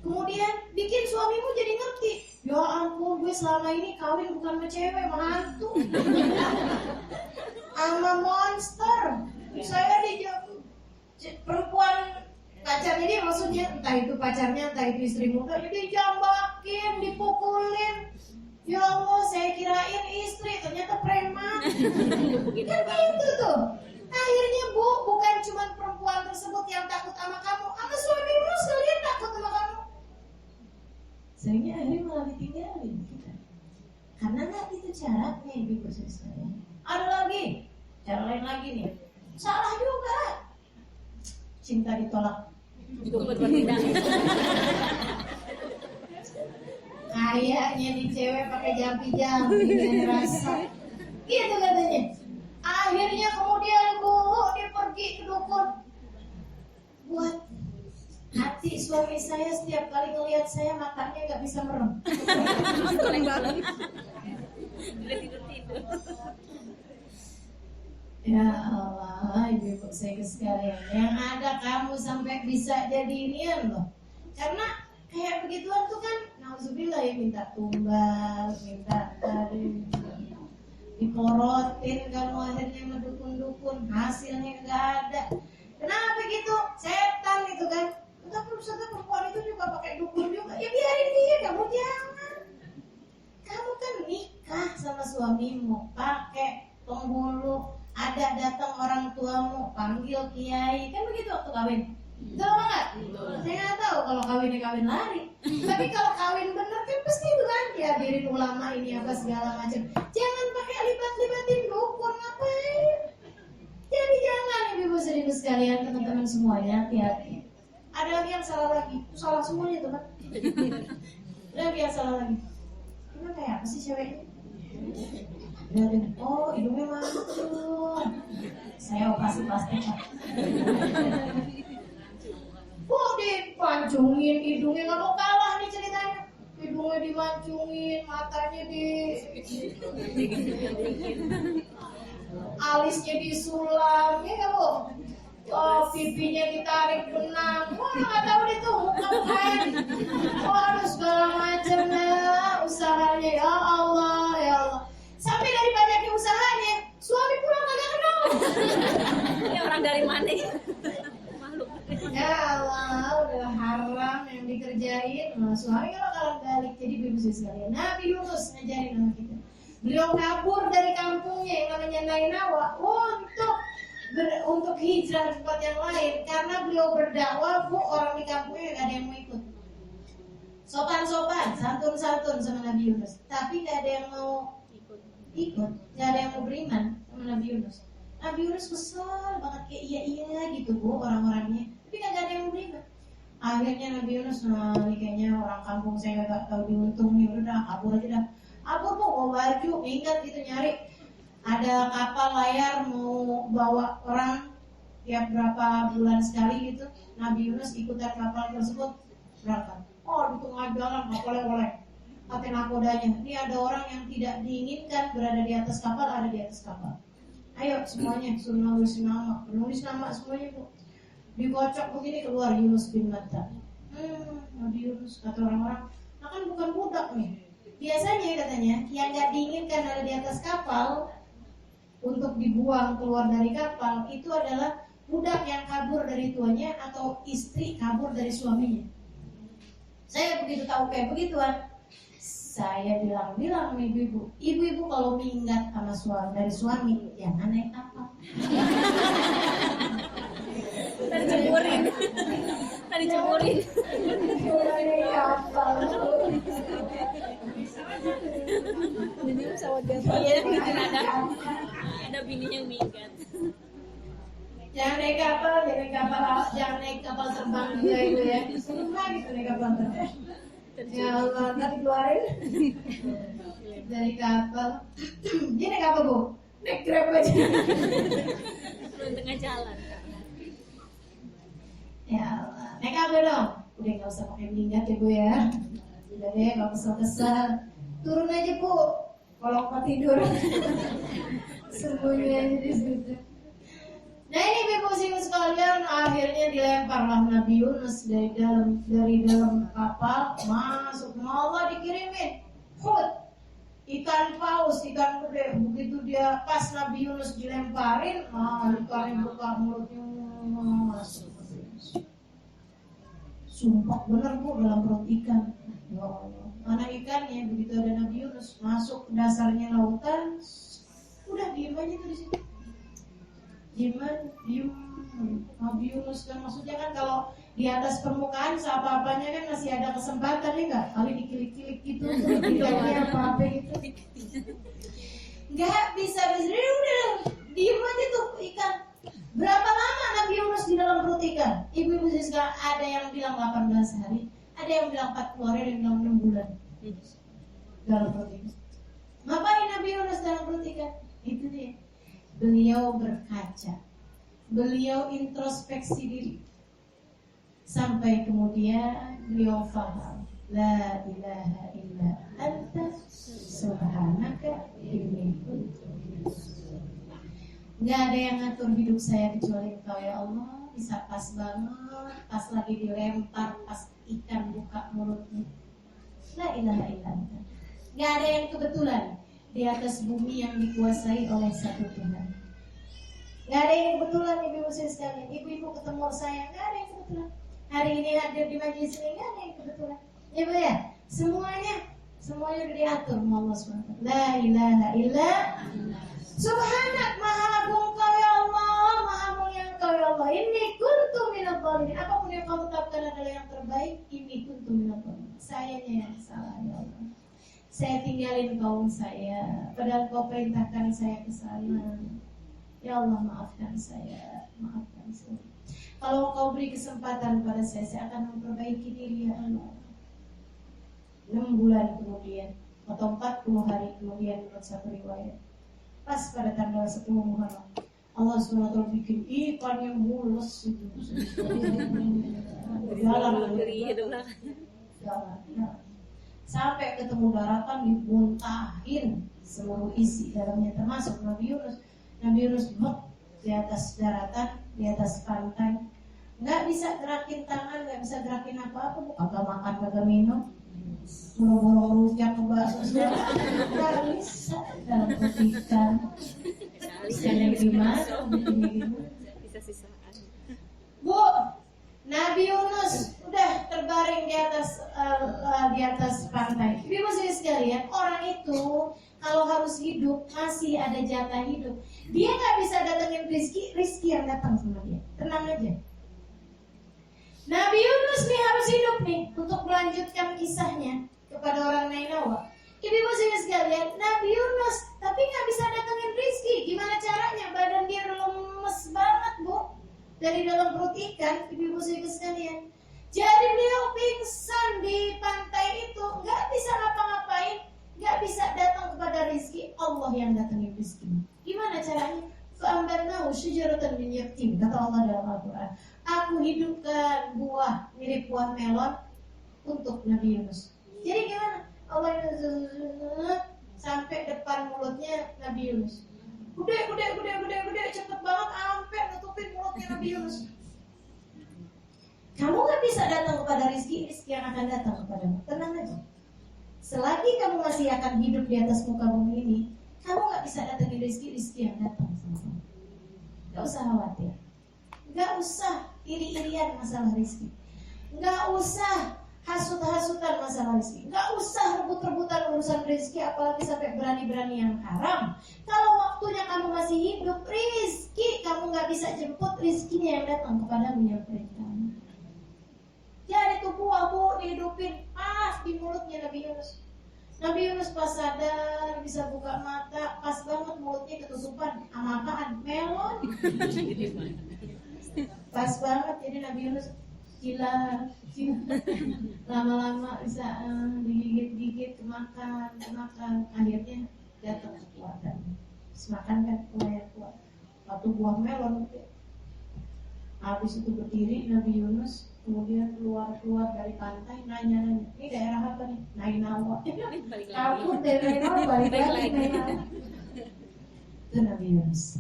Kemudian bikin suamimu jadi ngerti. Ya ampun, gue selama ini kawin bukan sama cewek, sama hantu. Sama monster. Saya dijatuh perempuan pacarnya dia, maksudnya entah itu pacarnya, entah itu istri muda, dijambakin, dipukulin. Ya Allah, saya kirain istri, ternyata preman. Kan gitu tuh. Akhirnya bu, bukan cuma perempuan tersebut yang takut sama kamu, sama suamimu sekalian takut sama kamu. Seringnya akhirnya malah ditinggalin kita. Karena nggak itu caranya ibu saya. Ada lagi, cara lain lagi nih. Salah juga. Cinta ditolak. Kayaknya nih cewek pakai jampi-jampi dan rasa. Gitu katanya. Akhirnya kemudian bu, dia pergi ke dukun. Buat hati suami saya setiap kali ngelihat saya matanya nggak bisa merem. Ya Allah, ibu-ibu saya sekalian, yang ada kamu sampai bisa jadi inian loh. Karena kayak begituan tuh kan, nauzubillah ya, minta tumbal, minta diporotin, kamu akhirnya mendukun-dukun, hasilnya nggak ada. Kenapa gitu? Setan gitu kan. Tapi misalnya perempuan itu juga pakai dukun juga, ya biarin dia, kamu jangan. Kamu kan nikah sama suamimu, pakai penghulu, ada datang orang tuamu, panggil kiai, kan begitu waktu kawin. Betul apa enggak? Saya nggak tahu kalau kawinnya kawin lari. Tapi kalau kawin bener kan pasti itu kan dihadirin ulama ini apa segala macam. Jangan pakai libat-libatin dukun, ngapain? Jadi jangan ibu-ibu seribu sekalian, teman-teman semuanya, hati-hati. Ada lagi yang salah lagi, itu salah semuanya tuh kan. Ada lagi yang salah lagi. Gimana kayak apa sih ceweknya? Oh hidungnya mancung. Saya operasi plastik pak. Oh dipancungin hidungnya, nggak mau kalah nih ceritanya. Hidungnya dimancungin, matanya alisnya disulam, ya nggak bu? Oh pipinya ditarik benang. Wah nggak tahu deh tuh muka-mukaan. Waduh segala macam lah usahanya, ya Allah ya Allah. Sampai dari banyaknya usahanya, suami pulang kagak kenal. Ini orang dari mana? Malu. Ya Allah, udah haram yang dikerjain. Nah, suami kalau kalah balik. Jadi ibu sekalian, Nabi Yunus ngajarin sama kita. Beliau kabur dari kampungnya yang namanya Nainawa untuk hijrah ke tempat yang lain karena beliau berdakwah bu, orang di kampungnya nggak ada yang mau ikut. Sopan-sopan, santun-santun sama Nabi Yunus, tapi nggak ada yang mau ikut, nggak ada yang mau beriman sama Nabi Yunus. Nabi Yunus kesel banget kayak iya gitu bu orang-orangnya, tapi nggak ada yang mau beriman. Akhirnya Nabi Yunus, nah ini kayaknya orang kampung saya nggak tahu diuntung nih, udah kabur aja dah. Kabur bu, bawa baju, ingat gitu nyari ada kapal layar mau bawa orang tiap berapa bulan sekali gitu Nabi Yunus ikutan kapal tersebut berangkat. Oh, di tengah jalan kapalnya oleh kata nakodanya, ini ada orang yang tidak diinginkan berada di atas kapal, ada di atas kapal. Ayo semuanya suruh penulis nama semuanya bu. Dikocok begini keluar Yunus bin Matta. Nabi Yunus kata orang-orang, nah kan bukan budak nih. Biasanya katanya yang nggak diinginkan ada di atas kapal untuk dibuang keluar dari kapal itu adalah budak yang kabur dari tuannya atau istri kabur dari suaminya. Saya begitu tahu kayak begituan, saya bilang ibu-ibu kalau minggat sama suami dari suami jangan naik kapal. Tadi cemurin. Ini pesawat Garuda. Iya, mungkin ada bininya yang minggat. Jangan naik kapal terbang juga itu ya. Semua gitu naik kapal terbang. Ya Allah, nanti keluarin dari kapal. Dia naik apa bu? Naik Grab aja. Tengah jalan. Ya Allah, naik apa dong? Udah nggak usah pakai minggat ya bu ya. Udah deh, nggak kesel-kesel. Turun aja bu. Kalau mau tidur, sembunyi aja di situ. Nah ini Bapak-Ibu sekalian, akhirnya dilemparlah Nabi Yunus dari dalam kapal masuk. Allah dikirimin hut, ikan paus, ikan gede. Begitu dia pas Nabi Yunus dilemparin, ikan buka mulutnya masuk. Sumpah bener bu dalam perut ikan. Ya Allah. Mana ikannya? Begitu ada Nabi Yunus masuk ke dasarnya lautan, udah diem aja tuh di situ. Diem. Nabi Yunus kan maksudnya kan kalau di atas permukaan apa-apanya kan masih ada kesempatan ya nggak? Kali dikilik-kilik gitu, tidaknya apa-apa gitu. Nggak bisa udah diem aja tuh ikan. Berapa lama Nabi Yunus di dalam perut ikan? Ibu-ibu sekarang ada yang bilang 18 hari, ada yang bilang 40 hari, ada yang bilang 6 bulan dalam perut ikan. Ngapain Nabi Yunus dalam perut ikan? Itu dia. Beliau berkaca, beliau introspeksi diri, sampai kemudian beliau faham, la ilaha illa anta subhanaka inni kuntu minaz zalimin. Nggak ada yang ngatur hidup saya kecuali Engkau ya Allah. Bisa pas banget, pas lagi dilempar, pas ikan buka mulutnya. La ilaha illa anta. Nggak ada yang kebetulan di atas bumi yang dikuasai oleh satu Tuhan. Gak ada yang kebetulan ibu-ibu sekalian. Ibu-ibu ketemu saya, gak ada yang kebetulan. Hari ini hadir di majelis ini, gak ada yang kebetulan. Ibu ya, semuanya udah diatur sama Allah SWT. La ilaha illa subhanak, maha agung Kau ya Allah, maha mulia Kau ya Allah. Ini kuntu minadh dhalimin. Apapun yang Kau tetapkan adalah yang terbaik. Ini kuntu minadh dhalimin. Sayanya yang salah ya Allah. Saya tinggalin kaum saya, padahal Kau perintahkan saya ke sana. Ya Allah, maafkan saya. Kalau Kau beri kesempatan pada saya akan memperbaiki diri ya Allah. 6 bulan kemudian atau 40 hari kemudian menurut satu riwayat, pas pada tanggal 10 Muharram, Allah SWT bikin ikan yang mulus itu jalan. Sampai ketemu daratan dibuntahin seluruh isi dalamnya termasuk Nabi Yunus. Nabi Yunus di atas daratan, di atas pantai, nggak bisa gerakin tangan, nggak bisa gerakin apa-apa, kagak makan, kagak minum, buru-buru rujak ke bakso, nggak bisa dalam ikan. Bisa yang gimana? Bisa sisaan. Bu, Nabi Yunus udah terbaring di atas pantai. Ibu sekalian, orang itu kalau harus hidup masih ada jatah hidup. Dia nggak bisa datengin rizki yang datang sama dia. Tenang aja. Nabi Yunus nih harus hidup nih untuk melanjutkan kisahnya kepada orang Nainawa. Ibu sekalian, Nabi Yunus tapi nggak bisa datengin rizki. Gimana caranya? Badan dia lemes banget bu, dari dalam perut ikan. Ibu sekalian, jadi beliau pingsan di pantai itu, nggak bisa ngapa-ngapain, nggak bisa datang kepada rizki. Allah yang datangin rizki. Gimana caranya? Fa'ambarnahu syajaratan min kecil. Kata Allah dalam Al-Quran, aku hidupkan buah mirip buah melon untuk Nabi Yunus. Jadi gimana? Allah sampai depan mulutnya Nabi Yunus. Gede, cepet banget sampai nutupin mulutnya Nabi Yunus. Kamu gak bisa datang kepada rizki yang akan datang kepadamu. Tenang aja. Selagi kamu masih akan hidup di atas muka bumi ini, kamu gak bisa datangin rizki yang datang sama kamu. Gak usah khawatir. Gak usah iri-irian masalah rizki. Gak usah hasut-hasutan masalah rezeki. Gak usah rebut-rebutan urusan rezeki, apalagi sampai berani-berani yang haram. Kalau waktunya kamu masih hidup, rezeki kamu gak bisa jemput, rezekinya yang datang kepadamu yang perintahmu. Jadi tuh buah dihidupin pas di mulutnya Nabi Yunus. Nabi Yunus pas sadar bisa buka mata, pas banget mulutnya ketutupan sama apaan? Melon. Pas banget, jadi Nabi Yunus gila. Lama-lama bisa digigit-gigit, kemakan, akhirnya datang kekuatan. Semakan kan lumayan kuat. Satu buah melon. Habis itu berdiri Nabi Yunus, kemudian keluar dari pantai, nanya, ini daerah apa nih? Nainawa. Kabur dari Nainawa, balik lagi Nainawa. Itu Nabi Yunus.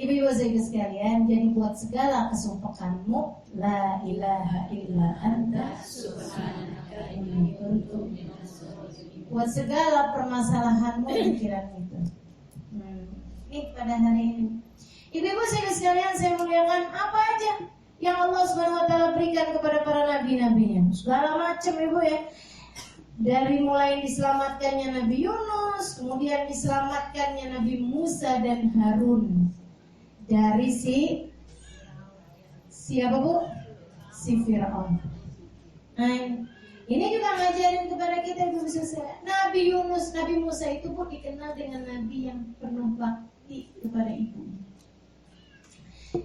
Ibu-ibu sekalian, jadi buat segala kesumpahanmu, la ilaha illa anta subhanaka inni kuntu minas sholimin. Buat segala permasalahanmu, pikiran itu. Ini pada hari ini. Ibu-ibu sekalian, saya muliakan apa aja yang Allah Subhanahu wa taala berikan kepada para nabi-nabinya. Segala macam ibu ya. Dari mulai diselamatkannya Nabi Yunus, kemudian diselamatkannya Nabi Musa dan Harun. Dari siapa bu? Si Fir'aun. Nah, ini juga ngajarin kepada kita ibu bisa Nabi Yunus, Nabi Musa itu pun dikenal dengan Nabi yang penuh bakti kepada ibunya.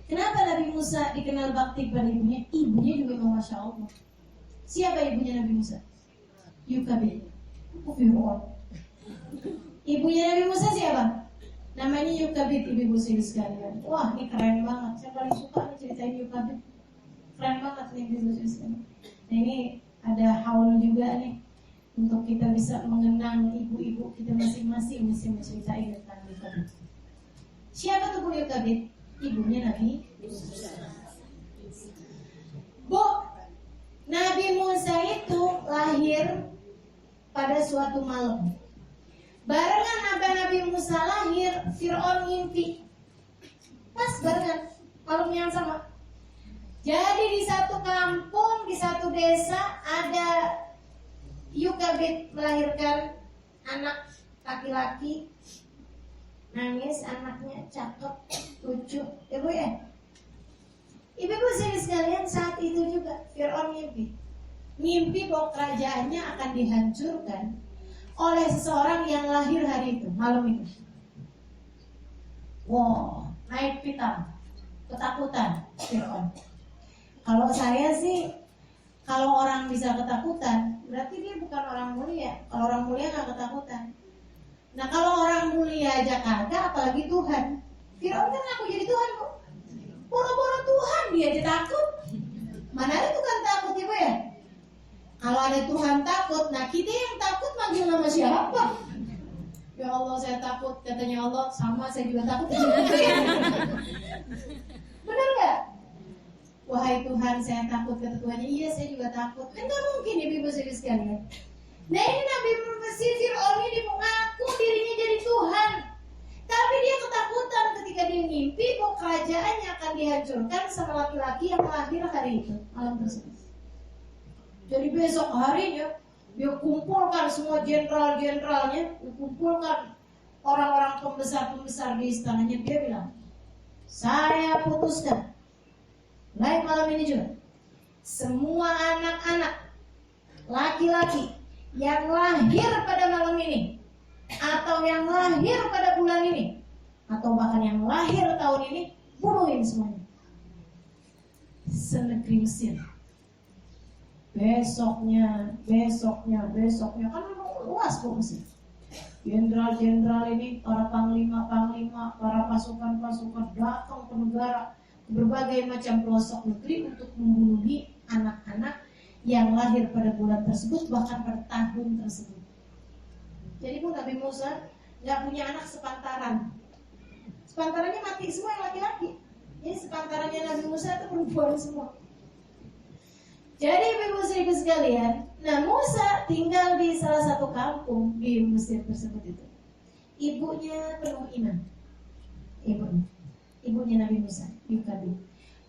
Kenapa Nabi Musa dikenal bakti kepada ibunya? Ibunya juga Masya Allah. Siapa ibunya Nabi Musa? Yukabid. Fir'aun. Ibunya Nabi Musa siapa? Namanya Yukabid, ibu-ibu sekalian. Wah, ini keren banget. Saya paling suka nih ceritain Yukabid. Keren banget nih ibu-ibu sekalian. Nah, ini ada haul juga nih untuk kita bisa mengenang ibu-ibu kita masing-masing bisa menceritain tentang Yukabid. Siapa tuh Bu Yukabid? Ibunya Nabi Musa. Bu, Nabi Musa itu lahir pada suatu malam. Barengan Nabi Musa lahir, Fir'aun ngimpi. Pas barengan, malam yang sama. Jadi di satu kampung, di satu desa ada Yukabid melahirkan anak laki-laki. Nangis, anaknya cakep, lucu. Ibu ya? Ibu-ibu sekalian, saat itu juga Fir'aun ngimpi. Ngimpi bahwa kerajaannya akan dihancurkan oleh seseorang yang lahir hari itu, malam itu. Wow, naik pitam, ketakutan Fir'aun. Kalau saya sih, kalau orang bisa ketakutan, berarti dia bukan orang mulia. Kalau orang mulia nggak ketakutan. Nah, kalau orang mulia aja kagak, apalagi Tuhan. Fir'aun kan ngaku jadi Tuhan kok. Pura-pura Tuhan dia aja takut. Mana ada Tuhan takut ibu ya? Kalau ada Tuhan takut, nah kita yang takut manggil nama siapa? Ya Allah saya takut, katanya Allah, sama saya juga takut. Benar nggak? Wahai Tuhan saya takut, kata Tuhannya, iya saya juga takut. Kan nggak mungkin ibu-ibu sekalian. Nah ini Nabi Mesir Fir'aun ini mengaku dirinya jadi Tuhan, tapi dia ketakutan ketika dia ngimpi bahwa kerajaannya akan dihancurkan sama laki-laki yang lahir hari itu, malam tersebut. Jadi besok harinya dia kumpulkan semua jenderal-jenderalnya, kumpulkan orang-orang pembesar-pembesar di istananya. Dia bilang, saya putuskan mulai malam ini juga semua anak-anak laki-laki yang lahir pada malam ini, atau yang lahir pada bulan ini, atau bahkan yang lahir tahun ini, bunuhin semuanya. Senegeri Mesir. Besoknya kan luas kok Mesir. Jenderal-jenderal ini, para panglima, para pasukan-pasukan datang ke negara, ke berbagai macam pelosok negeri untuk membunuh anak-anak yang lahir pada bulan tersebut, bahkan pada tahun tersebut. Jadi pun Nabi Musa nggak punya anak sepantaran. Sepantarannya mati semua yang laki-laki. Jadi sepantarannya Nabi Musa itu perempuan semua. Jadi ibu-ibu sekalian, nah Musa tinggal di salah satu kampung di Mesir tersebut itu. Ibunya penuh iman. Ibunya Nabi Musa, Yukabid.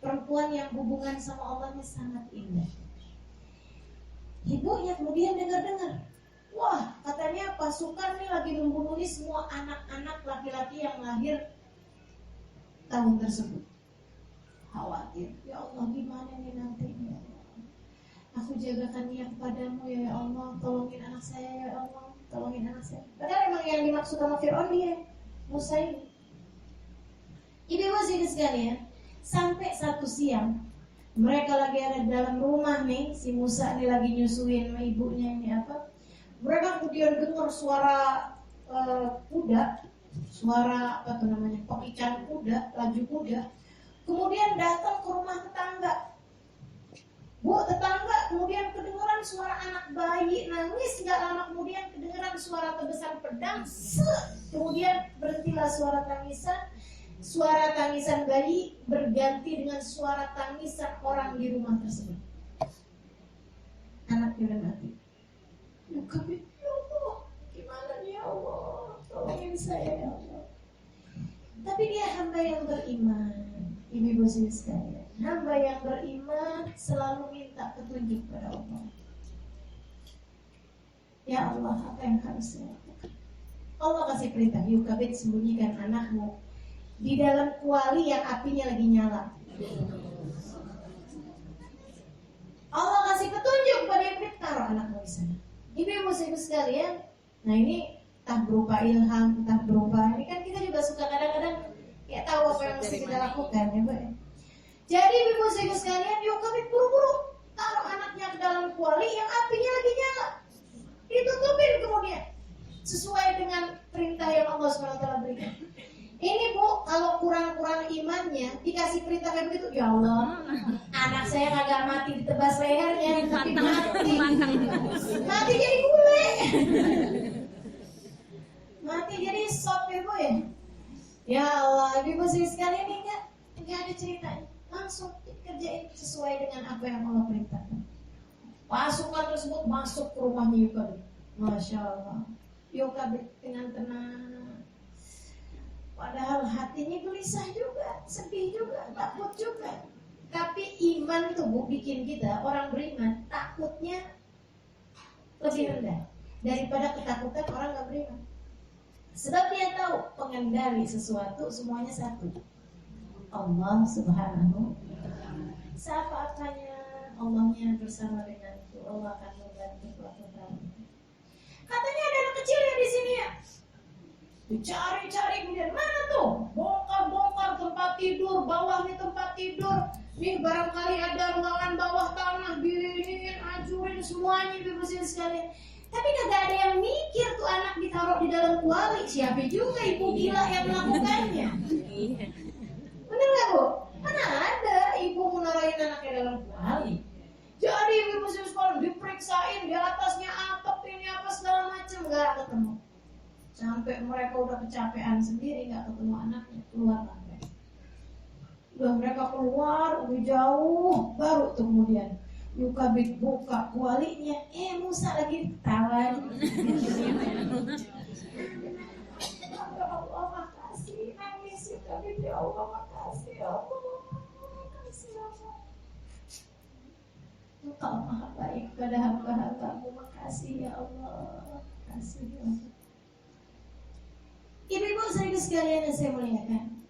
Perempuan yang hubungan sama Allahnya sangat indah. Ibunya kemudian dengar-dengar, wah katanya pasukan nih lagi membunuh semua anak-anak laki-laki yang lahir tahun tersebut. Khawatir, ya Allah gimana nih nantinya. Aku jagakan niat padamu ya Allah, tolongin anak saya ya Allah, tolongin anak saya. Padahal emang yang dimaksud sama Fir'aun dia, Musa ini. Ibu-ibu sekalian, sampai satu siang mereka lagi ada di dalam rumah nih, si Musa ini lagi nyusuin sama ibunya ini apa. Mereka kemudian dengar suara kuda, suara apa tuh namanya, pekikan kuda, laju kuda. Kemudian datang ke rumah tetangga. Bu, tetangga kemudian kedengeran suara anak bayi nangis, nggak lama kemudian kedengeran suara tebesan pedang. Kemudian berhentilah suara tangisan. Suara tangisan bayi berganti dengan suara tangisan orang di rumah tersebut. Anaknya udah mati. Yukabid, ya Allah, gimana nih ya Allah, tolongin saya ya Allah. Tapi dia hamba yang beriman. Ibu-ibu sekalian, hamba yang beriman selalu minta petunjuk pada Allah. Ya Allah, apa yang harus saya lakukan? Allah kasih perintah, Yukabid, sembunyikan anakmu di dalam kuali yang apinya lagi nyala. Allah kasih petunjuk pada Yukabid, taruh anakmu di sana. Ibu-ibu sekalian, nah ini entah berupa ilham, entah berupa ini kan kita juga suka kadang-kadang ya tahu apa yang mesti kita lakukan ya, Mbak. Jadi ibu-ibu sekalian, Yukabid buru-buru taruh anaknya ke dalam kuali yang apinya lagi nyala. Ditutupin kemudian sesuai dengan perintah yang Allah SWT berikan. Ini Bu, kalau kurang-kurang imannya dikasih perintah kayak begitu, ya Allah, anak saya kagak mati ditebas lehernya, tapi mati jadi gulai, mati jadi sop ya Bu ya. Ya Allah, ibu sekalian ini enggak ada ceritanya, langsung dikerjain sesuai dengan apa yang Allah perintahkan. Pasukan tersebut masuk ke rumahnya Yukabid. Masya Allah, Yukabid dengan tenang. Padahal hatinya gelisah juga, sedih juga, takut juga. Tapi iman tuh Bu bikin kita orang beriman takutnya lebih rendah daripada ketakutan orang gak beriman. Sebab dia tahu pengendali sesuatu semuanya satu, Allah Subhanahu wa Ta'ala. Siapa apanya Allahnya bersama denganku, Allah akan membantu aku. Katanya ada anak kecil yang di sini ya. Dicari-cari kemudian mana tuh? Bongkar-bongkar tempat tidur, bawahnya tempat tidur. Nih barangkali ada ruangan bawah tanah, diinin, ajurin semuanya ibu sekalian. Tapi kagak ada yang mikir tuh anak ditaruh di dalam kuali. Siapa juga ibu gila yang melakukannya? Bener gak Bu? Mana ada ibu menaruhin anaknya dalam kuali? Jadi ibu sekalian diperiksain di atasnya atap ini apa segala macam, nggak ketemu. Sampai mereka udah kecapean sendiri, nggak ketemu anaknya, keluar mereka. Udah mereka keluar, udah jauh, baru tuh kemudian Yukabid buka kualinya, Musa lagi ketawa. Ya Allah makasih, nangis Yukabid, ya Allah makasih, ya Allah makasih, ya Allah. Engkau maha baik pada hamba-hambamu, makasih ya Allah, makasih ya Allah. Ibu-ibu sekalian yang saya muliakan,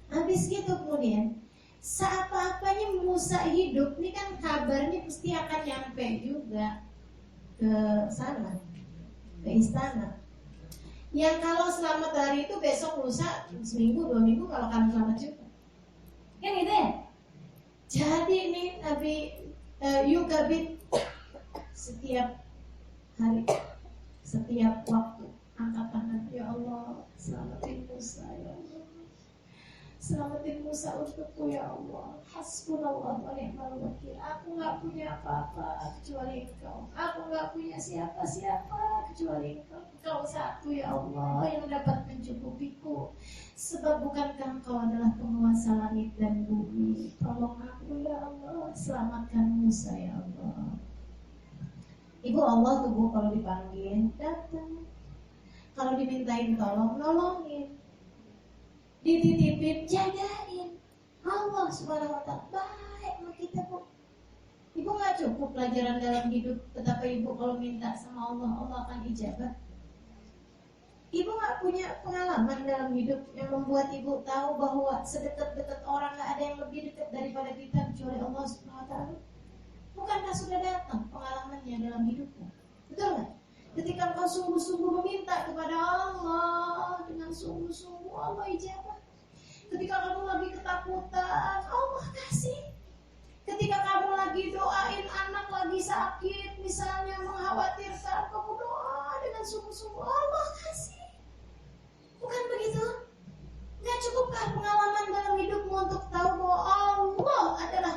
habis gitu kemudian seapa-apanya Musa hidup, ini kan kabarnya pasti akan nyampe juga ke sana, ke istana. Yang kalau selamat hari itu besok lusa, seminggu, 2 minggu kalau kamu selamat juga. Kan gitu ya? Jadi ini Nabi Yukabid setiap hari, setiap waktu angkat tangan, ya Allah selamatin Musa ya Allah. Selamatin Musa untukku ya Allah. Hasbunallah wa ni'mal wakil. Aku gak punya apa-apa kecuali Engkau. Aku gak punya siapa-siapa kecuali Engkau. Engkau satu ya Allah yang dapat mencukupiku. Sebab bukankah Engkau adalah penguasa langit dan bumi. Tolong aku ya Allah. Selamatkan Musa ya Allah. Ibu Allah tuh Bu, kalau dipanggil datang. Kalau dimintain tolong, nolongin. Dititipin, jagain. Allah subhanahu wa ta'ala baik sama kita Bu. Ibu gak cukup pelajaran dalam hidup, betapa ibu kalau minta sama Allah, Allah akan ijabah. Ibu gak punya pengalaman dalam hidup yang membuat ibu tahu bahwa sedekat-dekat orang gak ada yang lebih dekat daripada kita kecuali Allah subhanahu wa ta'ala. Bukankah sudah datang pengalamannya dalam hidupmu? Betul gak? Ketika engkau sungguh-sungguh meminta kepada Allah dengan sungguh-sungguh, Allah ijabah. Ketika kamu lagi ketakutan, Allah kasih. Ketika kamu lagi doain anak lagi sakit, misalnya mengkhawatirkan, kamu doa dengan sungguh-sungguh, Allah kasih. Bukan begitu? Gak cukupkah pengalaman dalam hidupmu untuk tahu bahwa Allah adalah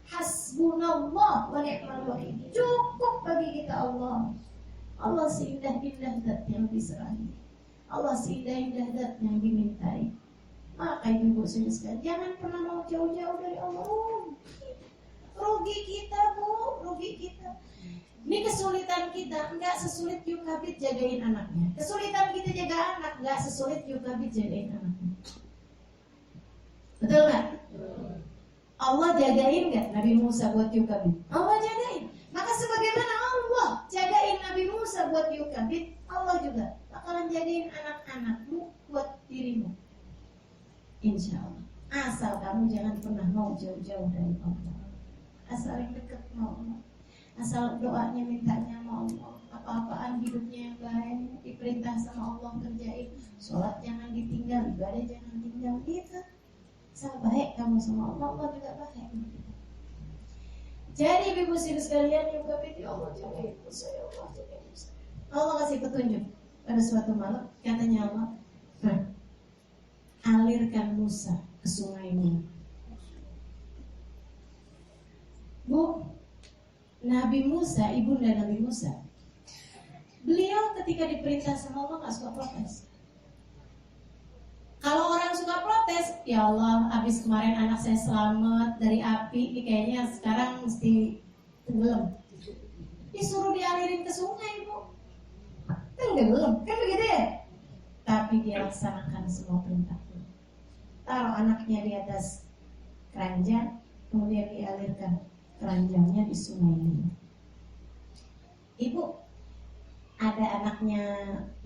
hasbunallah wa ni'mal wakil. Cukup bagi kita Allah. Allah seindah-indah zat yang diserahi. Allah seindah-indah zat yang dimintai. Maka ibu sekalian, jangan pernah mau jauh-jauh dari Allah. Rugi kita Bu, rugi kita. Ini kesulitan kita, enggak sesulit Yukabid jagain anaknya. Kesulitan kita jaga anak, enggak sesulit Yukabid jagain anaknya. Betul gak? Allah jagain gak Nabi Musa buat Yukabid? Allah jagain. Maka sebagaimana Allah jagain Nabi Musa buat Yukabid, Allah juga bakalan jagain anak-anakmu buat dirimu. Insya Allah. Asal kamu jangan pernah mau jauh-jauh dari Allah. Asal yang dekat sama Allah. Asal doanya mintanya sama Allah. Apa-apaan hidupnya yang baik diperintah sama Allah kerjain. Sholat jangan ditinggal, ibadah jangan tinggal. Gitu. Asal baik kamu sama Allah, Allah juga baik. Jadi ibu sekalian yang berpikir Allah jagain Musa, ya Allah jagain Musa. Allah kasih petunjuk pada suatu malam, katanya Allah, alirkan Musa ke sungai Nil. Bu, Nabi Musa, ibunda Nabi Musa, beliau ketika diperintah sama Allah nggak suka protes. Kalau orang suka protes, ya Allah, habis kemarin anak saya selamat dari api, ini kayaknya sekarang mesti tenggelam. Disuruh dialirin ke sungai, Bu. Tenggelam, kan begitu ya? Tapi dia laksanakan semua perintah. Taruh anaknya di atas keranjang, kemudian dialirkan keranjangnya di sungai ini. Ibu, ada anaknya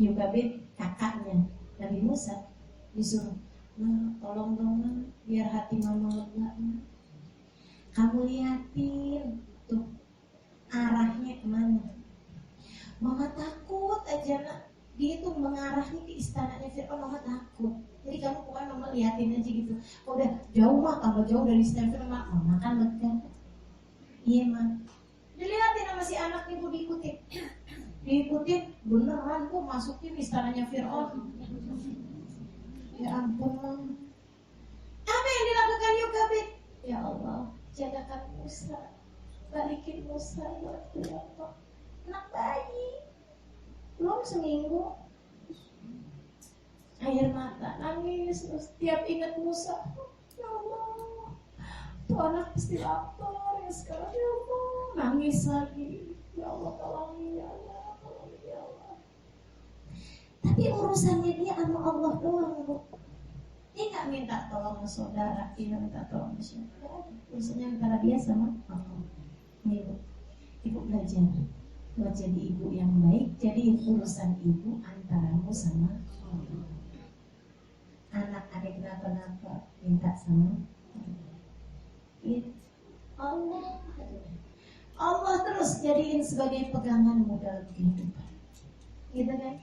Yukabid, kakaknya Nabi Musa, disuruh, tolong dong biar hati mama lega. Kamu liatin tuh arahnya kemana. Mama takut aja nak. Dia itu mengarahnya ke istananya Fir'aun, mama takut. Jadi kamu pokoknya mama liatin aja gitu. Kalau udah jauh mah, kalau jauh dari istana Fir'aun, mama kan lega. Iya mah. Dilihatin sama si anak ibu, diikutin. Diikutin beneran kok masukin istananya Fir'aun. Ya ampun. Apa yang dilakukan Yukabid? Ya Allah, jagakan Musa, balikin Musa buatku ya Allah. Anak bayi, belum seminggu, air mata, nangis terus tiap ingat Musa. Ya Allah, tuh anak pasti lapar ya sekarang ya Allah, nangis lagi. Ya Allah tolongin ya Allah, tolongin ya Allah. Tapi urusannya dia sama Allah doang, Bu. Dia nggak minta tolong ke saudara, dia nggak minta tolong ke siapa. Urusannya antara dia sama Allah. Ibu, ibu belajar buat jadi ibu yang baik. Jadi urusan ibu antaramu sama Allah. Anak adik kenapa-napa minta sama Allah. Allah terus jadiin sebagai peganganmu dalam kehidupan. Gitu kan?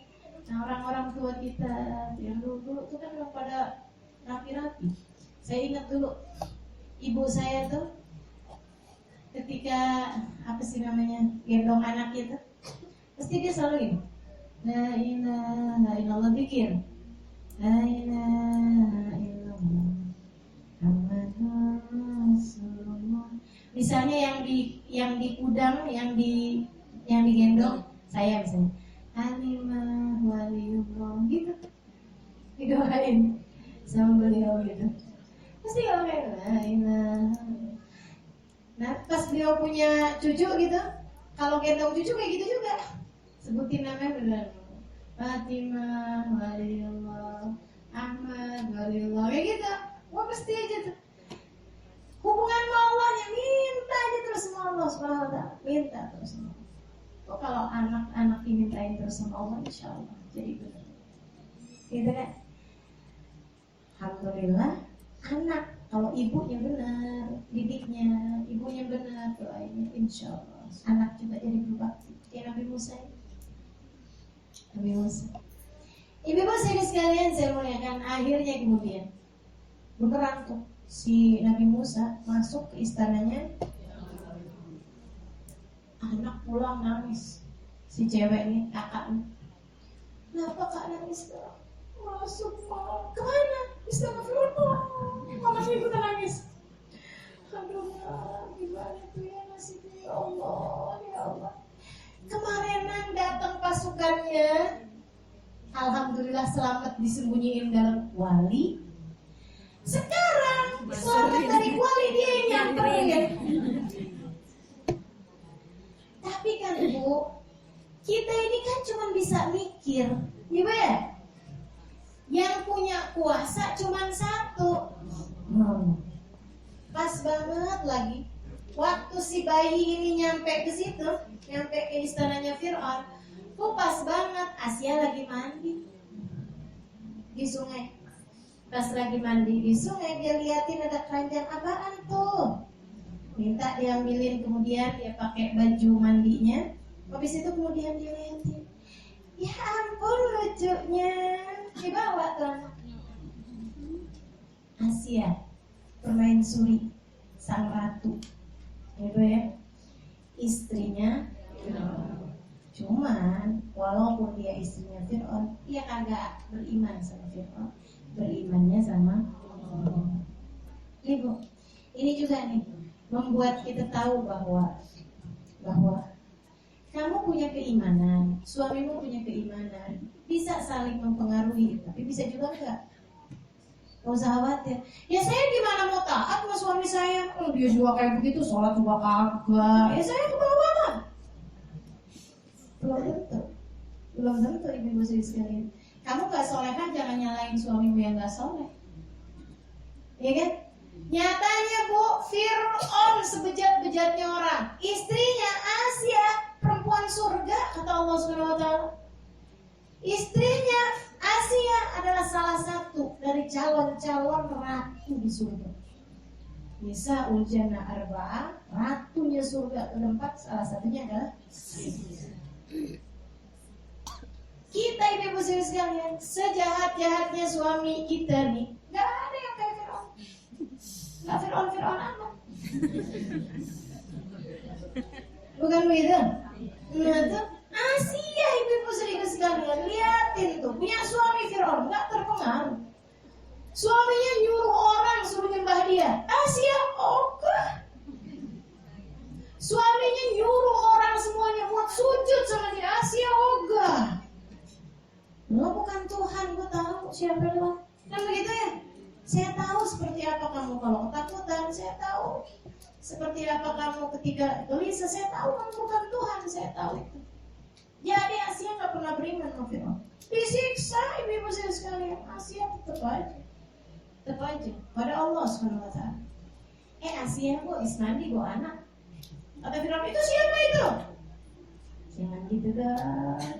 Nah, orang-orang tua kita yang dulu tuh kan orang pada rapi-rapi. Saya ingat dulu ibu saya tuh ketika apa sih namanya gendong anak itu, pasti dia selalu ini, la ilaha illallah, pikir, la ilaha illallah, Misalnya yang di kudang, yang digendong saya misalnya. Halimah waliullah gitu. Didoain sama beliau gitu. Pasti kalau kayak nah pas beliau punya cucu gitu, kalau gendong cucu kayak gitu juga, sebutin namanya benar. Fatimah waliullah, Ahmad waliullah, kayak gitu. Wah pasti aja tuh. Hubungan sama Allahnya minta aja terus sama Allah Subhanahu wa taala, minta terus sama Allah. Kok kalau anak-anak dimintain terus sama Allah, insya Allah jadi benar. Gitu kan? Alhamdulillah, anak kalau ibunya benar, didiknya, ibunya benar, doanya, insya Allah anak juga jadi berbakti. Kayak Nabi Musa. Nabi Musa. Ibu-ibu sekalian saya muliakan, akhirnya kemudian beneran tuh si Nabi Musa masuk ke istananya. Anak pulang nangis, si cewek nih, kakak nih. Kenapa kak nangis tuh? Masuk mau kemana? Istana Fir'aun. Mama ikutan nangis. Aduh, gimana tuh ya nasibnya, ya Allah, ya Allah. Kemarinan datang pasukannya, alhamdulillah selamat disembunyiin dalam kuali. Sekarang selamat dari kuali dia yang nyamperin. Tapi kan Bu, kita ini kan cuma bisa mikir, Ibu ya? Yang punya kuasa cuma satu. Pas banget lagi waktu si bayi ini nyampe ke situ, nyampe ke istananya Fir'aun, kok pas banget Asia lagi mandi di sungai. Pas lagi mandi di sungai, dia liatin ada keranjang, apaan tuh? Minta diambilin, kemudian dia pakai baju mandinya. Habis itu kemudian dia liatin, ya ampun lucunya, dibawa tuh anak. Asia permaisuri sang ratu, gitu ya, istrinya Fir'aun. Cuman walaupun dia istrinya Fir'aun, dia kagak beriman sama Fir'aun, berimannya sama Allah. Ibu, ini juga nih membuat kita tahu bahwa kamu punya keimanan, suamimu punya keimanan, bisa saling mempengaruhi, tapi bisa juga enggak. Gak usah khawatir. Ya saya gimana mau taat sama suami saya? Oh, dia juga kayak begitu, sholat juga kagak. Ya saya kebawa. Belum tentu ibu-ibu sekalian. Kamu gak solehah, jangan nyalain suamimu yang gak soleh. Ya kan? Nyatanya Bu, Fir'aun sebejat-bejatnya orang, istrinya Asia perempuan surga kata Allah Subhanahu wa taala. Istrinya Asia adalah salah satu dari calon-calon ratu di surga. Nisa Uljana Arba'ah, ratunya surga keempat, salah satunya adalah kita. Ibu sekalian, sejahat-jahatnya suami kita nih, gak ada yang kayak Fir'aun. Gak Fir'aun amat. Bukan begitu? Nah tuh Asia, ibu-ibu sekalian, liatin tuh, punya suami Fir'aun, gak terpengaruh. Suaminya nyuruh orang suruh nyembah dia, Asia ogah. Suaminya nyuruh orang semuanya buat sujud sama dia, Asia ogah. Lo bukan Tuhan, gue tahu siapa lo. Kan begitu ya? Saya tahu seperti apa kamu kalau ketakutan, saya tahu seperti apa kamu ketika gelisah, saya tahu kamu bukan Tuhan, saya tahu itu. Jadi Asia nggak pernah beriman sama Fir'aun. Disiksa ibu-ibu sekalian, Asia tetap aja pada Allah Subhanahu wa taala. Asia kok ismandi bawa anak. Kata Fir'aun, itu siapa itu? Jangan gitu kan.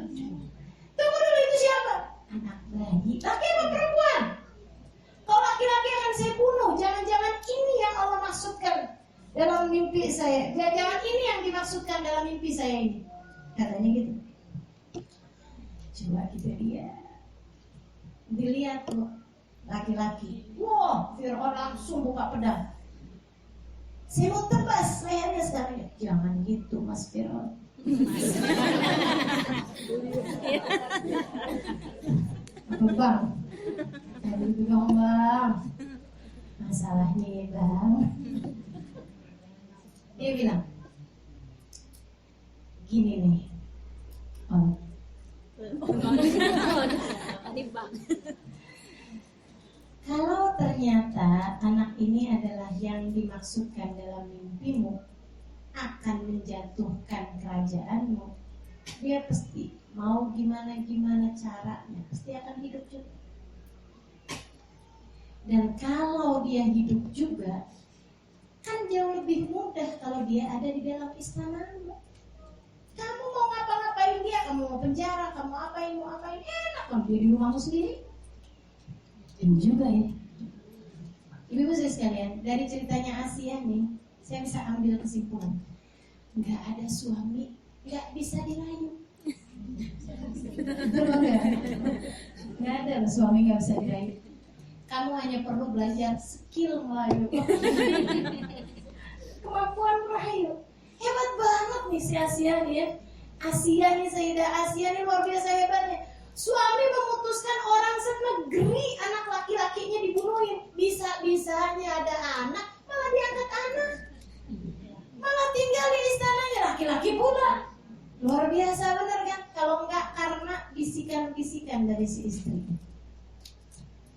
Tunggu dulu, itu siapa? Anak bayi. Laki apa perempuan? Kalau laki-laki akan saya bunuh. Jangan-jangan ini yang Allah maksudkan dalam mimpi saya. Jangan ini yang dimaksudkan dalam mimpi saya ini. Katanya gitu. Coba kita lihat. Dilihat tuh laki-laki. Wah, Fir'aun langsung buka pedang. Saya mau tebas lehernya sekarang. Jangan gitu Mas Fir'aun. Apa bang? Tadi itu dong bang. Masalahnya ya bang, Dia bilang, gini nih, Tadi bang. kalau ternyata anak ini adalah yang dimaksudkan dalam mimpimu akan menjatuhkan kerajaanmu, dia pasti mau gimana caranya pasti akan hidup juga. Dan kalau dia hidup juga, kan jauh lebih mudah kalau dia ada di dalam istanamu. Kamu mau ngapa-ngapain dia, kamu mau penjara, kamu mau apain, enak kan dia di rumahmu sendiri. Ini juga ya. Ibu-ibu sekalian, dari ceritanya Asia nih, saya bisa ambil kesimpulan. Nggak ada suami, nggak bisa dirayu. Nggak ada suami nggak bisa dirayu. Kamu hanya perlu belajar skill merayu. Kemampuan merayu. Hebat banget nih si Asia nih ya. Sayyidah Asia nih luar biasa hebatnya. Suami memutuskan orang senegeri anak laki-lakinya dibunuhin. Bisa-bisanya ada anak, malah diangkat anak. Malah tinggal di istananya laki-laki pula. Luar biasa benar kan? Kalau enggak karena bisikan-bisikan dari si istri.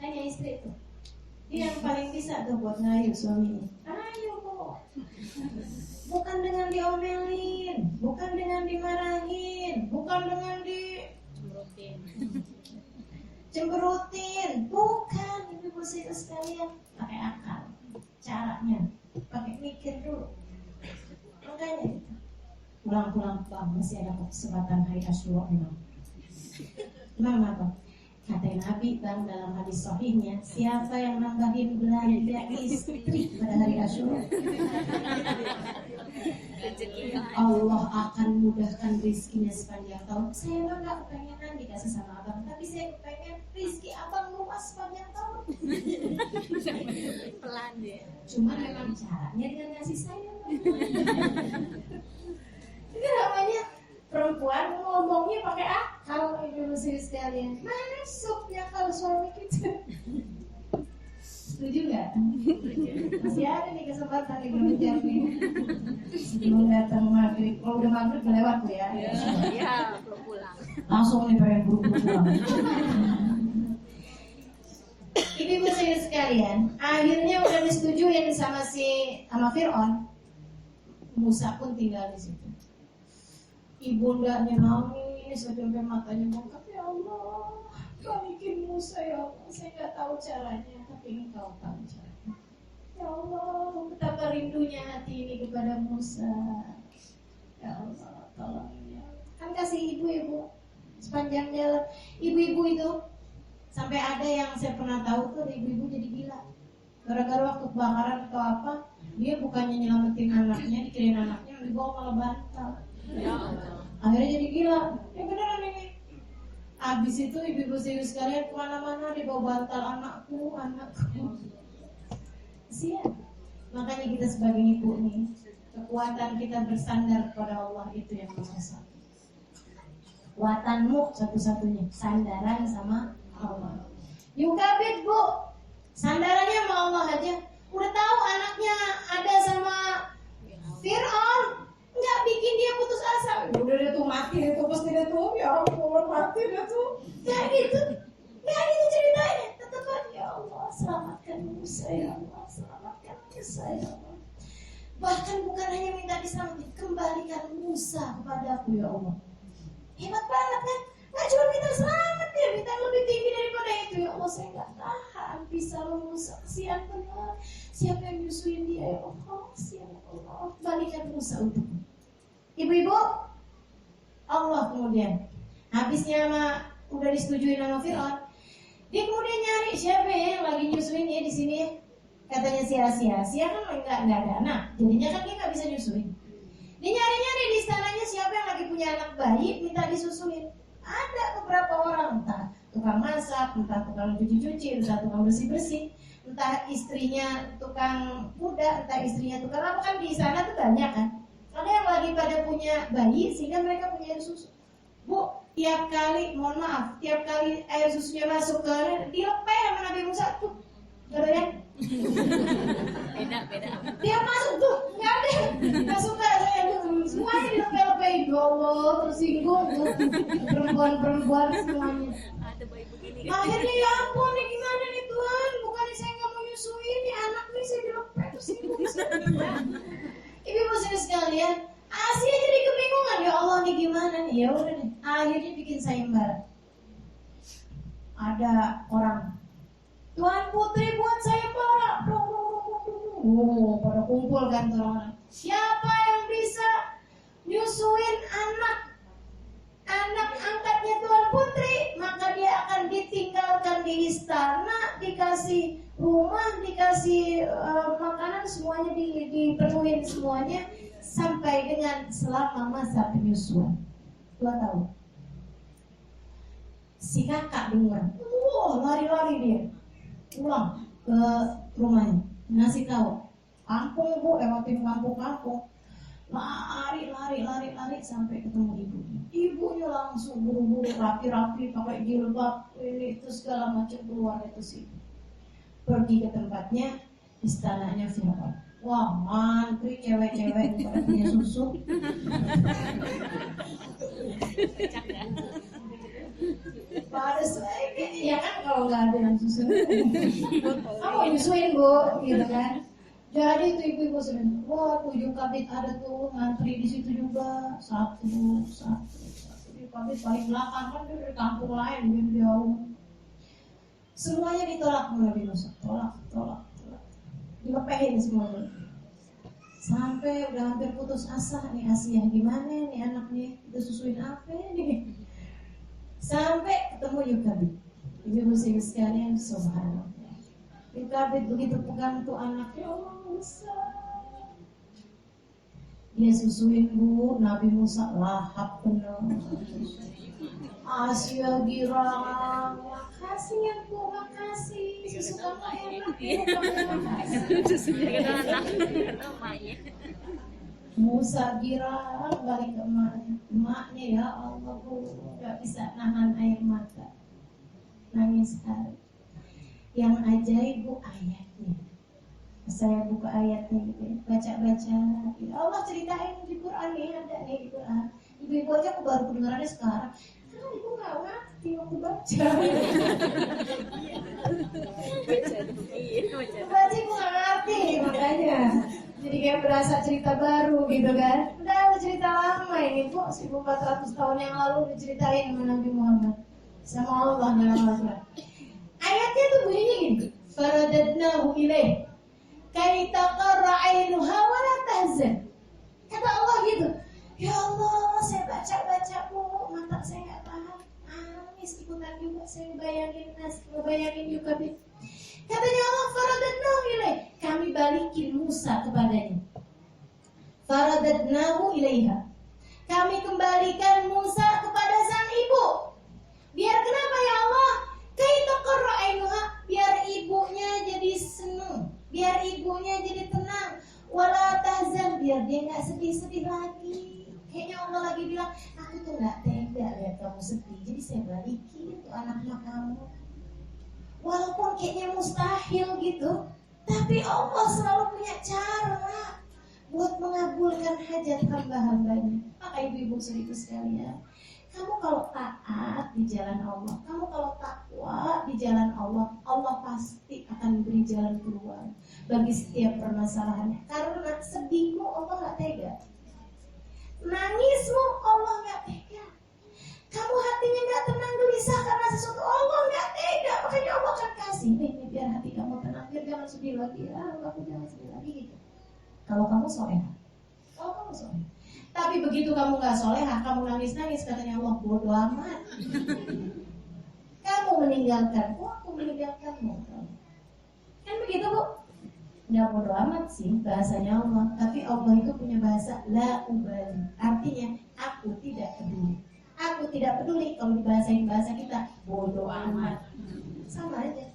Tanya istri itu. Dia yang paling bisa tuh buat ngayu suaminya. Ayo kok. Bukan dengan diomelin, bukan dengan dimarahin, bukan dengan cemberutin, bukan. Ibu-ibu sekalian, pakai akal, caranya, pakai mikir dulu. Makanya pulang-pulang masih ada kesempatan hari Asyura memang. Kenapa? Kata Nabi Bang dalam hadis sahihnya, siapa yang nambahin belanja istri pada hari Asyura, Allah akan mudahkan rizkinya sepanjang tahun. Saya memang gak kepengenan dikasih sama abang, tapi saya kepengen rizki abang luas sepanjang tahun. Pelan ya. Cuma memang caranya dengan ngasih sayang. Itu namanya perempuan ngomongnya pakai akal. Ibu sekalian, masuk ya kalau suami kita. Setuju nggak? Masih ada nih kesempatan nih belum jam nih. Sebelum datang maghrib, kalau udah maghrib udah lewat tuh ya. Iya, belum pulang. Langsung nih pengen buru-buru pulang. Ibu sekalian, akhirnya udah disetujuin sama Fir'aun. Musa pun tinggal di situ. Ibundanya nangis sampai matanya bengkak. Ya Allah, balikin Musa ya Allah. Saya nggak tahu caranya, tapi Engkau tahu caranya. Ya Allah, betapa rindunya hati ini kepada Musa. Ya Allah, tolong ya. Kan kasih ibu-ibu sepanjang jalan. Ibu-ibu itu sampai ada yang saya pernah tahu tuh ibu-ibu jadi gila. Gara-gara waktu kebakaran atau apa, dia bukannya nyelamatin anaknya, dikirain anaknya dibawa malah bantal. Ya Allah. Akhirnya jadi gila. Ya beneran ini. Abis itu ibu-ibu sekalian kemana-mana dibawa bantal anakku. Kasihan. Makanya kita sebagai ibu nih, kekuatan kita bersandar kepada Allah itu yang nomor satu. Kekuatanmu satu-satunya sandaran sama Allah. Yukabit bu, sandarannya sama Allah aja. Udah tahu anaknya ada sama Fir'aun, nggak bikin dia putus asa. Udah dia tuh mati, dia tuh pasti dia tuh ya ampun mati dia tuh. Nggak gitu ceritanya. Tetap aja ya Allah selamatkan Musa ya Allah, selamatkan Musa ya Allah. Bahkan bukan hanya minta diselamatkan, kembalikan Musa kepadaku ya Allah. Hebat banget kan? Nggak cuma minta selamat dia, minta yang lebih tinggi daripada itu. Ya Allah saya nggak tahan bisa Musa, kesian benar. Siapa yang nyusuin dia ya Allah, kesian Allah. Balikan Musa untukku. Ibu-ibu, Allah kemudian habisnya udah disetujui sama Fir'aun, dia kemudian nyari siapa ya yang lagi nyusuin dia di sini. Katanya Sia kan nggak ada anak, jadinya kan dia nggak bisa nyusuin. Dia nyari di istananya siapa yang lagi punya anak bayi minta disusuin. Ada beberapa orang, entah tukang masak, entah tukang cuci-cuci, entah tukang bersih-bersih, entah istrinya tukang kuda, entah istrinya tukang apa, kan di sana tuh banyak kan. Ada yang lagi pada punya bayi sehingga mereka punya air susu. Bu, tiap kali air susunya masuk ke dilepeh sama Nabi Musa tuh Gak ada yang Beda. dia masuk tuh, nggak ada, nggak suka saya semuanya dilepeh-lepehin. Ya Allah, tersinggung tuh perempuan semuanya. Ada bayi begini. Akhirnya ya ampun, nih gimana nih Tuhan, bukannya saya nggak mau nyusuin nih anak nih, saya dilepeh tersinggung. Ibu-ibu sekalian, Asia jadi kebingungan, ya Allah nih gimana nih, ya udah nih, akhirnya bikin sayembara. Ada orang, Tuan Putri buat sayembara. Pada kumpul kan tuh orang. Siapa yang bisa nyusuin anak angkatnya Tuan Putri, maka dia akan ditinggalkan di istana, dikasih rumah, dikasih makanan, semuanya dipenuhin semuanya sampai dengan selama masa penyusuan. 2 tahun. Si kakak dengar, lari-lari dia pulang ke rumahnya, ngasih tahu, kampung bu, lewatin kampung-kampung, lari sampai ketemu ibunya. Ibunya langsung buru-buru rapi-rapi pakai jilbab ini itu segala macam, keluar itu sih. Pergi ke tempatnya, istananya Firaun. Wah, mantri cewek-cewek pada punya susu. Pada ya kan kalau nggak ada yang susu, kamu nyusuin bu, gitu kan. Jadi itu ibu-ibu sedang, wah 7 kabit ada tuh ngantri di situ juga, satu di kabit paling belakang kan dia dari kampung lain dia jauh. Semuanya ditolak Nabi Musa, tolak, dilepehin semuanya. Sampai udah hampir putus asa nih Asia, gimana nih anaknya, kita susuin apa nih? Sampai ketemu Yukabid. Ibu-ibu sekalian, subhanallah. Yukabid begitu pegang tuh anaknya, Allah Musa. Dia susuin bu, Nabi Musa lahap penuh. Asia girang, makasih ya bu, makasih. Susu kakak enak ya. Musa girang balik ke emaknya, ya Allah bu, gak bisa nahan air mata, nangis sekali. Yang ajaib bu ayatnya, saya buka ayatnya gitu, baca-baca, ya Allah ceritain di Quran nih, ada nih di Quran. Ibu-ibu aja aku baru kedengarannya sekarang, kan ibu nggak ngerti waktu baca. Baca ibu nggak ngerti makanya. Jadi kayak berasa cerita baru gitu kan. Udah ada cerita lama ini bu, 1400 tahun yang lalu diceritain sama Nabi Muhammad sama Allah dalam Al-Quran. Ayatnya tuh bunyinya gini, faradadnahu ilaih kay taqarra 'ainuha wa la tahzan. Kata Allah gitu, ya Allah saya baca bu, mata saya nggak tahan, nangis ikutan juga, saya ngebayangin juga. Katanya Allah, faradadnahu ilaih, kami balikin Musa kepadanya. Faradadnahu ilaiha, kami kembalikan Musa kepada sang ibu. Biar kenapa ya Allah? Kay taqarra 'ainuha, biar ibunya jadi senang, biar ibunya jadi tenang. Wala tahzan, biar dia nggak sedih-sedih lagi. Kayaknya Allah lagi bilang, aku tuh nggak tega lihat kamu sedih, jadi saya balikin tuh anaknya kamu. Walaupun kayaknya mustahil gitu, tapi Allah selalu punya cara buat mengabulkan hajat hamba-hambanya. Maka ibu-ibu seribu sekalian, kamu kalau taat di jalan Allah, kamu kalau takwa di jalan Allah, Allah pasti akan beri jalan keluar bagi setiap permasalahannya. Karena sedihmu Allah nggak tega, nangismu Allah nggak tega, kamu hatinya nggak tenang gelisah karena sesuatu, Allah nggak tega. Makanya Allah akan kasih nih biar hati kamu tenang, biar jangan sedih lagi, kamu jangan sedih lagi gitu. Kalau kamu soleha, tapi begitu kamu nggak soleha, kamu nangis-nangis, katanya Allah, bodo amat. Kamu meninggalkanku, aku meninggalkanmu. Kan begitu bu? Nggak bodo amat sih bahasanya Allah, tapi Allah itu punya bahasa la ubali, artinya aku tidak peduli. Aku tidak peduli. Kalau dibahasain bahasa kita, bodo amat, sama aja.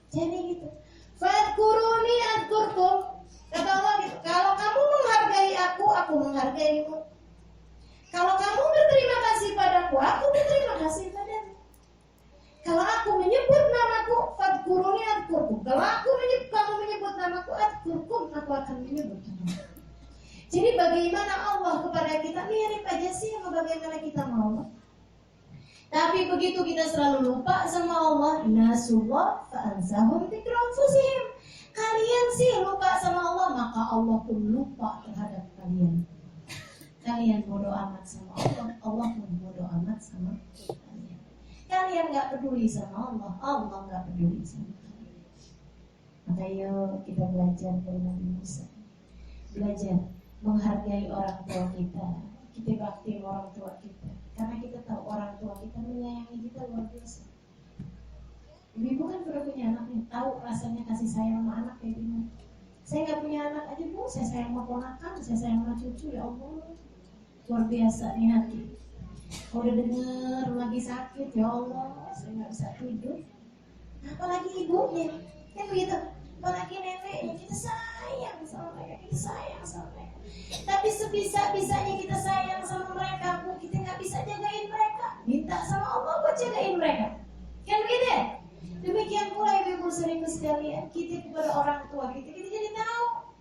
Jadi gitu. Fadkuruni adkurkum. Kata Allah gitu, kalau kamu menghargai aku menghargaimu. Kalau kamu berterima kasih padaku, aku berterima kasih padamu. Kalau aku menyebut namaku, fadkuruni sih bagaimana kita mau. Tapi begitu kita selalu lupa sama Allah, nasullah fa'ansahum dzikra anfusihim. Kalian sih lupa sama Allah, maka Allah pun lupa terhadap kalian. Kalian bodoh amat sama Allah, Allah pun bodoh amat sama kalian. Kalian nggak peduli sama Allah, Allah nggak peduli sama kalian. Maka yuk kita belajar dari Nabi Musa. Belajar menghargai orang tua kita. Kita bakti orang tua kita. Karena kita tahu orang tua kita menyayangi kita luar biasa. Ibu kan sudah punya anak nih, tahu rasanya kasih sayang sama anak kayak gimana. Saya nggak punya anak aja bu, saya sayang sama ponakan, saya sayang sama cucu, ya Allah. Luar biasa nih hati. Kalau udah denger lagi sakit, ya Allah, saya nggak bisa tidur. Apalagi ibunya, kan begitu. Apalagi neneknya, kita sayang sama mereka, kita sayang sama mereka. Tapi sebisa-bisanya kita sayang sama mereka, bu, kita nggak bisa jagain mereka. Minta sama Allah buat jagain mereka, kan begitu ya? Demikian pula ibu-ibu sering sekalian, kita kepada orang tua kita jadi tahu.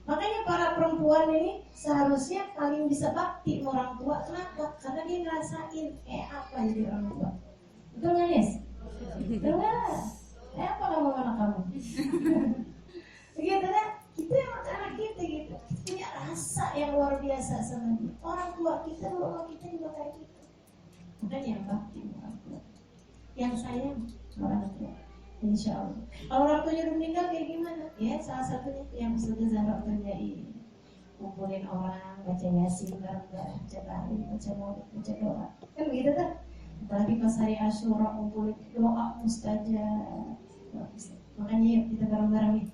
Makanya para perempuan ini seharusnya paling bisa bakti sama orang tua. Kenapa? Karena dia ngerasain apa jadi orang tua. Betul nggak, Nis? Betul nggak? Apa kamu anak kamu? Begitu kan? Kita yang anak kita gitu. Kita punya rasa yang luar biasa sama dia. Orang tua kita, orang kita juga kayak gitu. Makanya yang bakti orang tua, yang sayang orang tua. Insya Allah. Kalau orang tuanya udah meninggal kayak gimana? Ya salah satunya yang Ustazah Zahra kerjain, kumpulin orang, baca yasin, bareng-bareng, baca tahlil, baca maulid, baca doa. Kan begitu kan? Apalagi pas hari Asyura kumpulin doa mustajab. Makanya yuk kita bareng-bareng nih.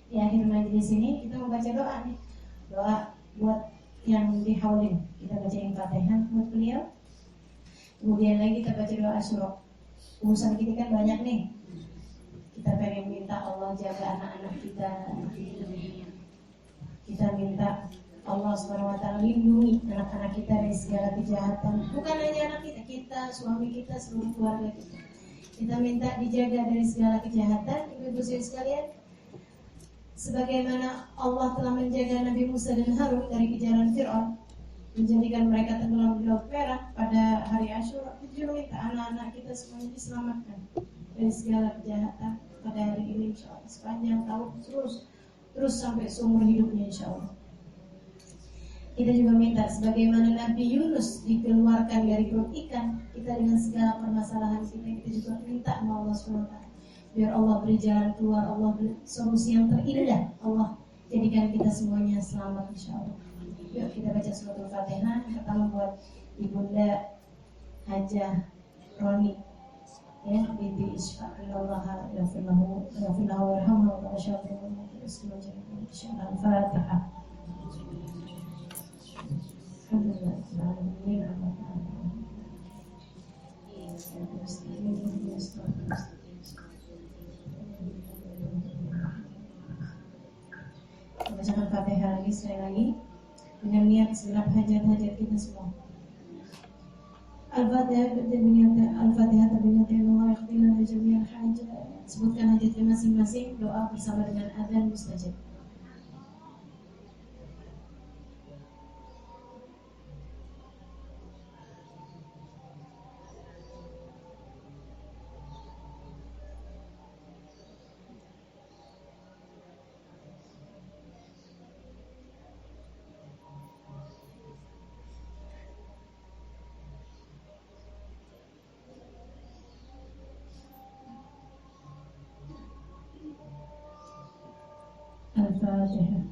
Di akhir majelis ini kita mau baca doa nih. Doa buat yang dihaulin. Kita bacain Fatihah buat beliau. Kemudian lagi kita baca doa Asyura. Urusan kita kan banyak nih. Kita pengen minta Allah jaga anak-anak kita. Kita minta Allah SWT lindungi anak-anak kita dari segala kejahatan. Bukan hanya anak kita, kita, suami kita, seluruh keluarga kita. Kita minta dijaga dari segala kejahatan. Ibu-ibu sekalian, sebagaimana Allah telah menjaga Nabi Musa dan Harun dari kejaran Fir'aun, menjadikan mereka tenggelam di laut merah pada hari Asyura, kita juga minta anak-anak kita semuanya diselamatkan dari segala kejahatan pada hari ini, insya Allah sepanjang tahun terus sampai seumur hidupnya, insya Allah. Kita juga minta sebagaimana Nabi Yunus dikeluarkan dari perut ikan, kita dengan segala permasalahan kita juga minta sama Allah SWT biar Allah beri jalan keluar, Allah beri solusi yang terindah, Allah jadikan kita semuanya selamat, insya Allah. Yuk kita baca surat Al-Fatihah. Yang pertama buat Ibunda Hajah Roni, ya, Bibi Isfa, Allah yaghfirlahu warhamhu wa syafirhu Al-Fatihah. Bacakan Fatihah lagi sekali lagi dengan niat segenap hajat-hajat kita semua. Al-Fatihah tabinat Allah yakhtilana jami'al hajat. Sebutkan hajatnya masing-masing, doa bersama dengan adzan mustajab. Al-Fatihah.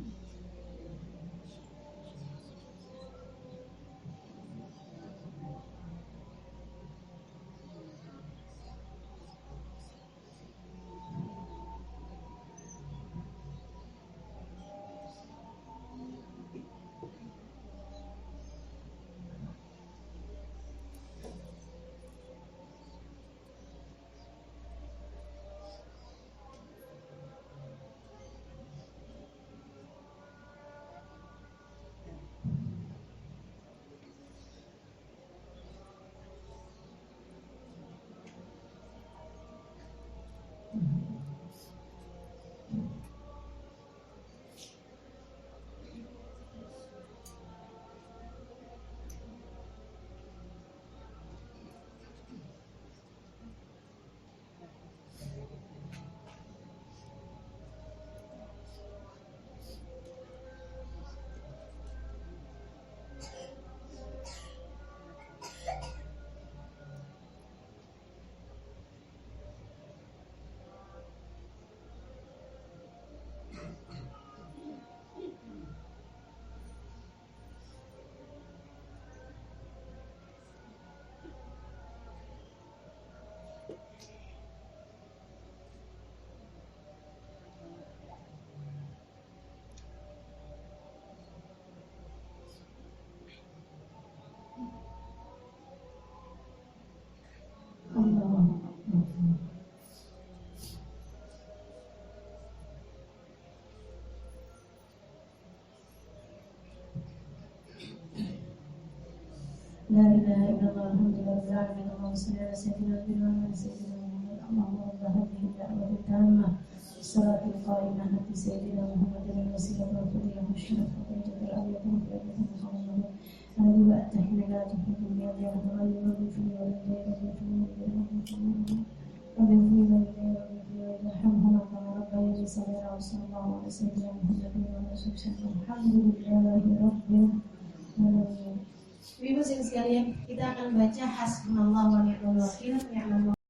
لا إله إلا الله الحمد لله رب العالمين اللهم صل على سيدنا محمد سيدنا محمد اللهم رب هذه الدعوة التامة الصلاة القائمة في سيدنا محمد الوسيلة والفضيلة والشرف والدرجة العالية والدرجة المقربة الذي والتحميلات في الدنيا والآخرة والرسل والأنبياء والرسل رب ارحمهما كما ربياني صغيرا وصلى الله على سيدنا محمد وعلى آله وصحبه الحمد لله رب العالمين. Ibu sekalian, kita akan baca hasbunallahu wa ni'mal wakil, ni'mal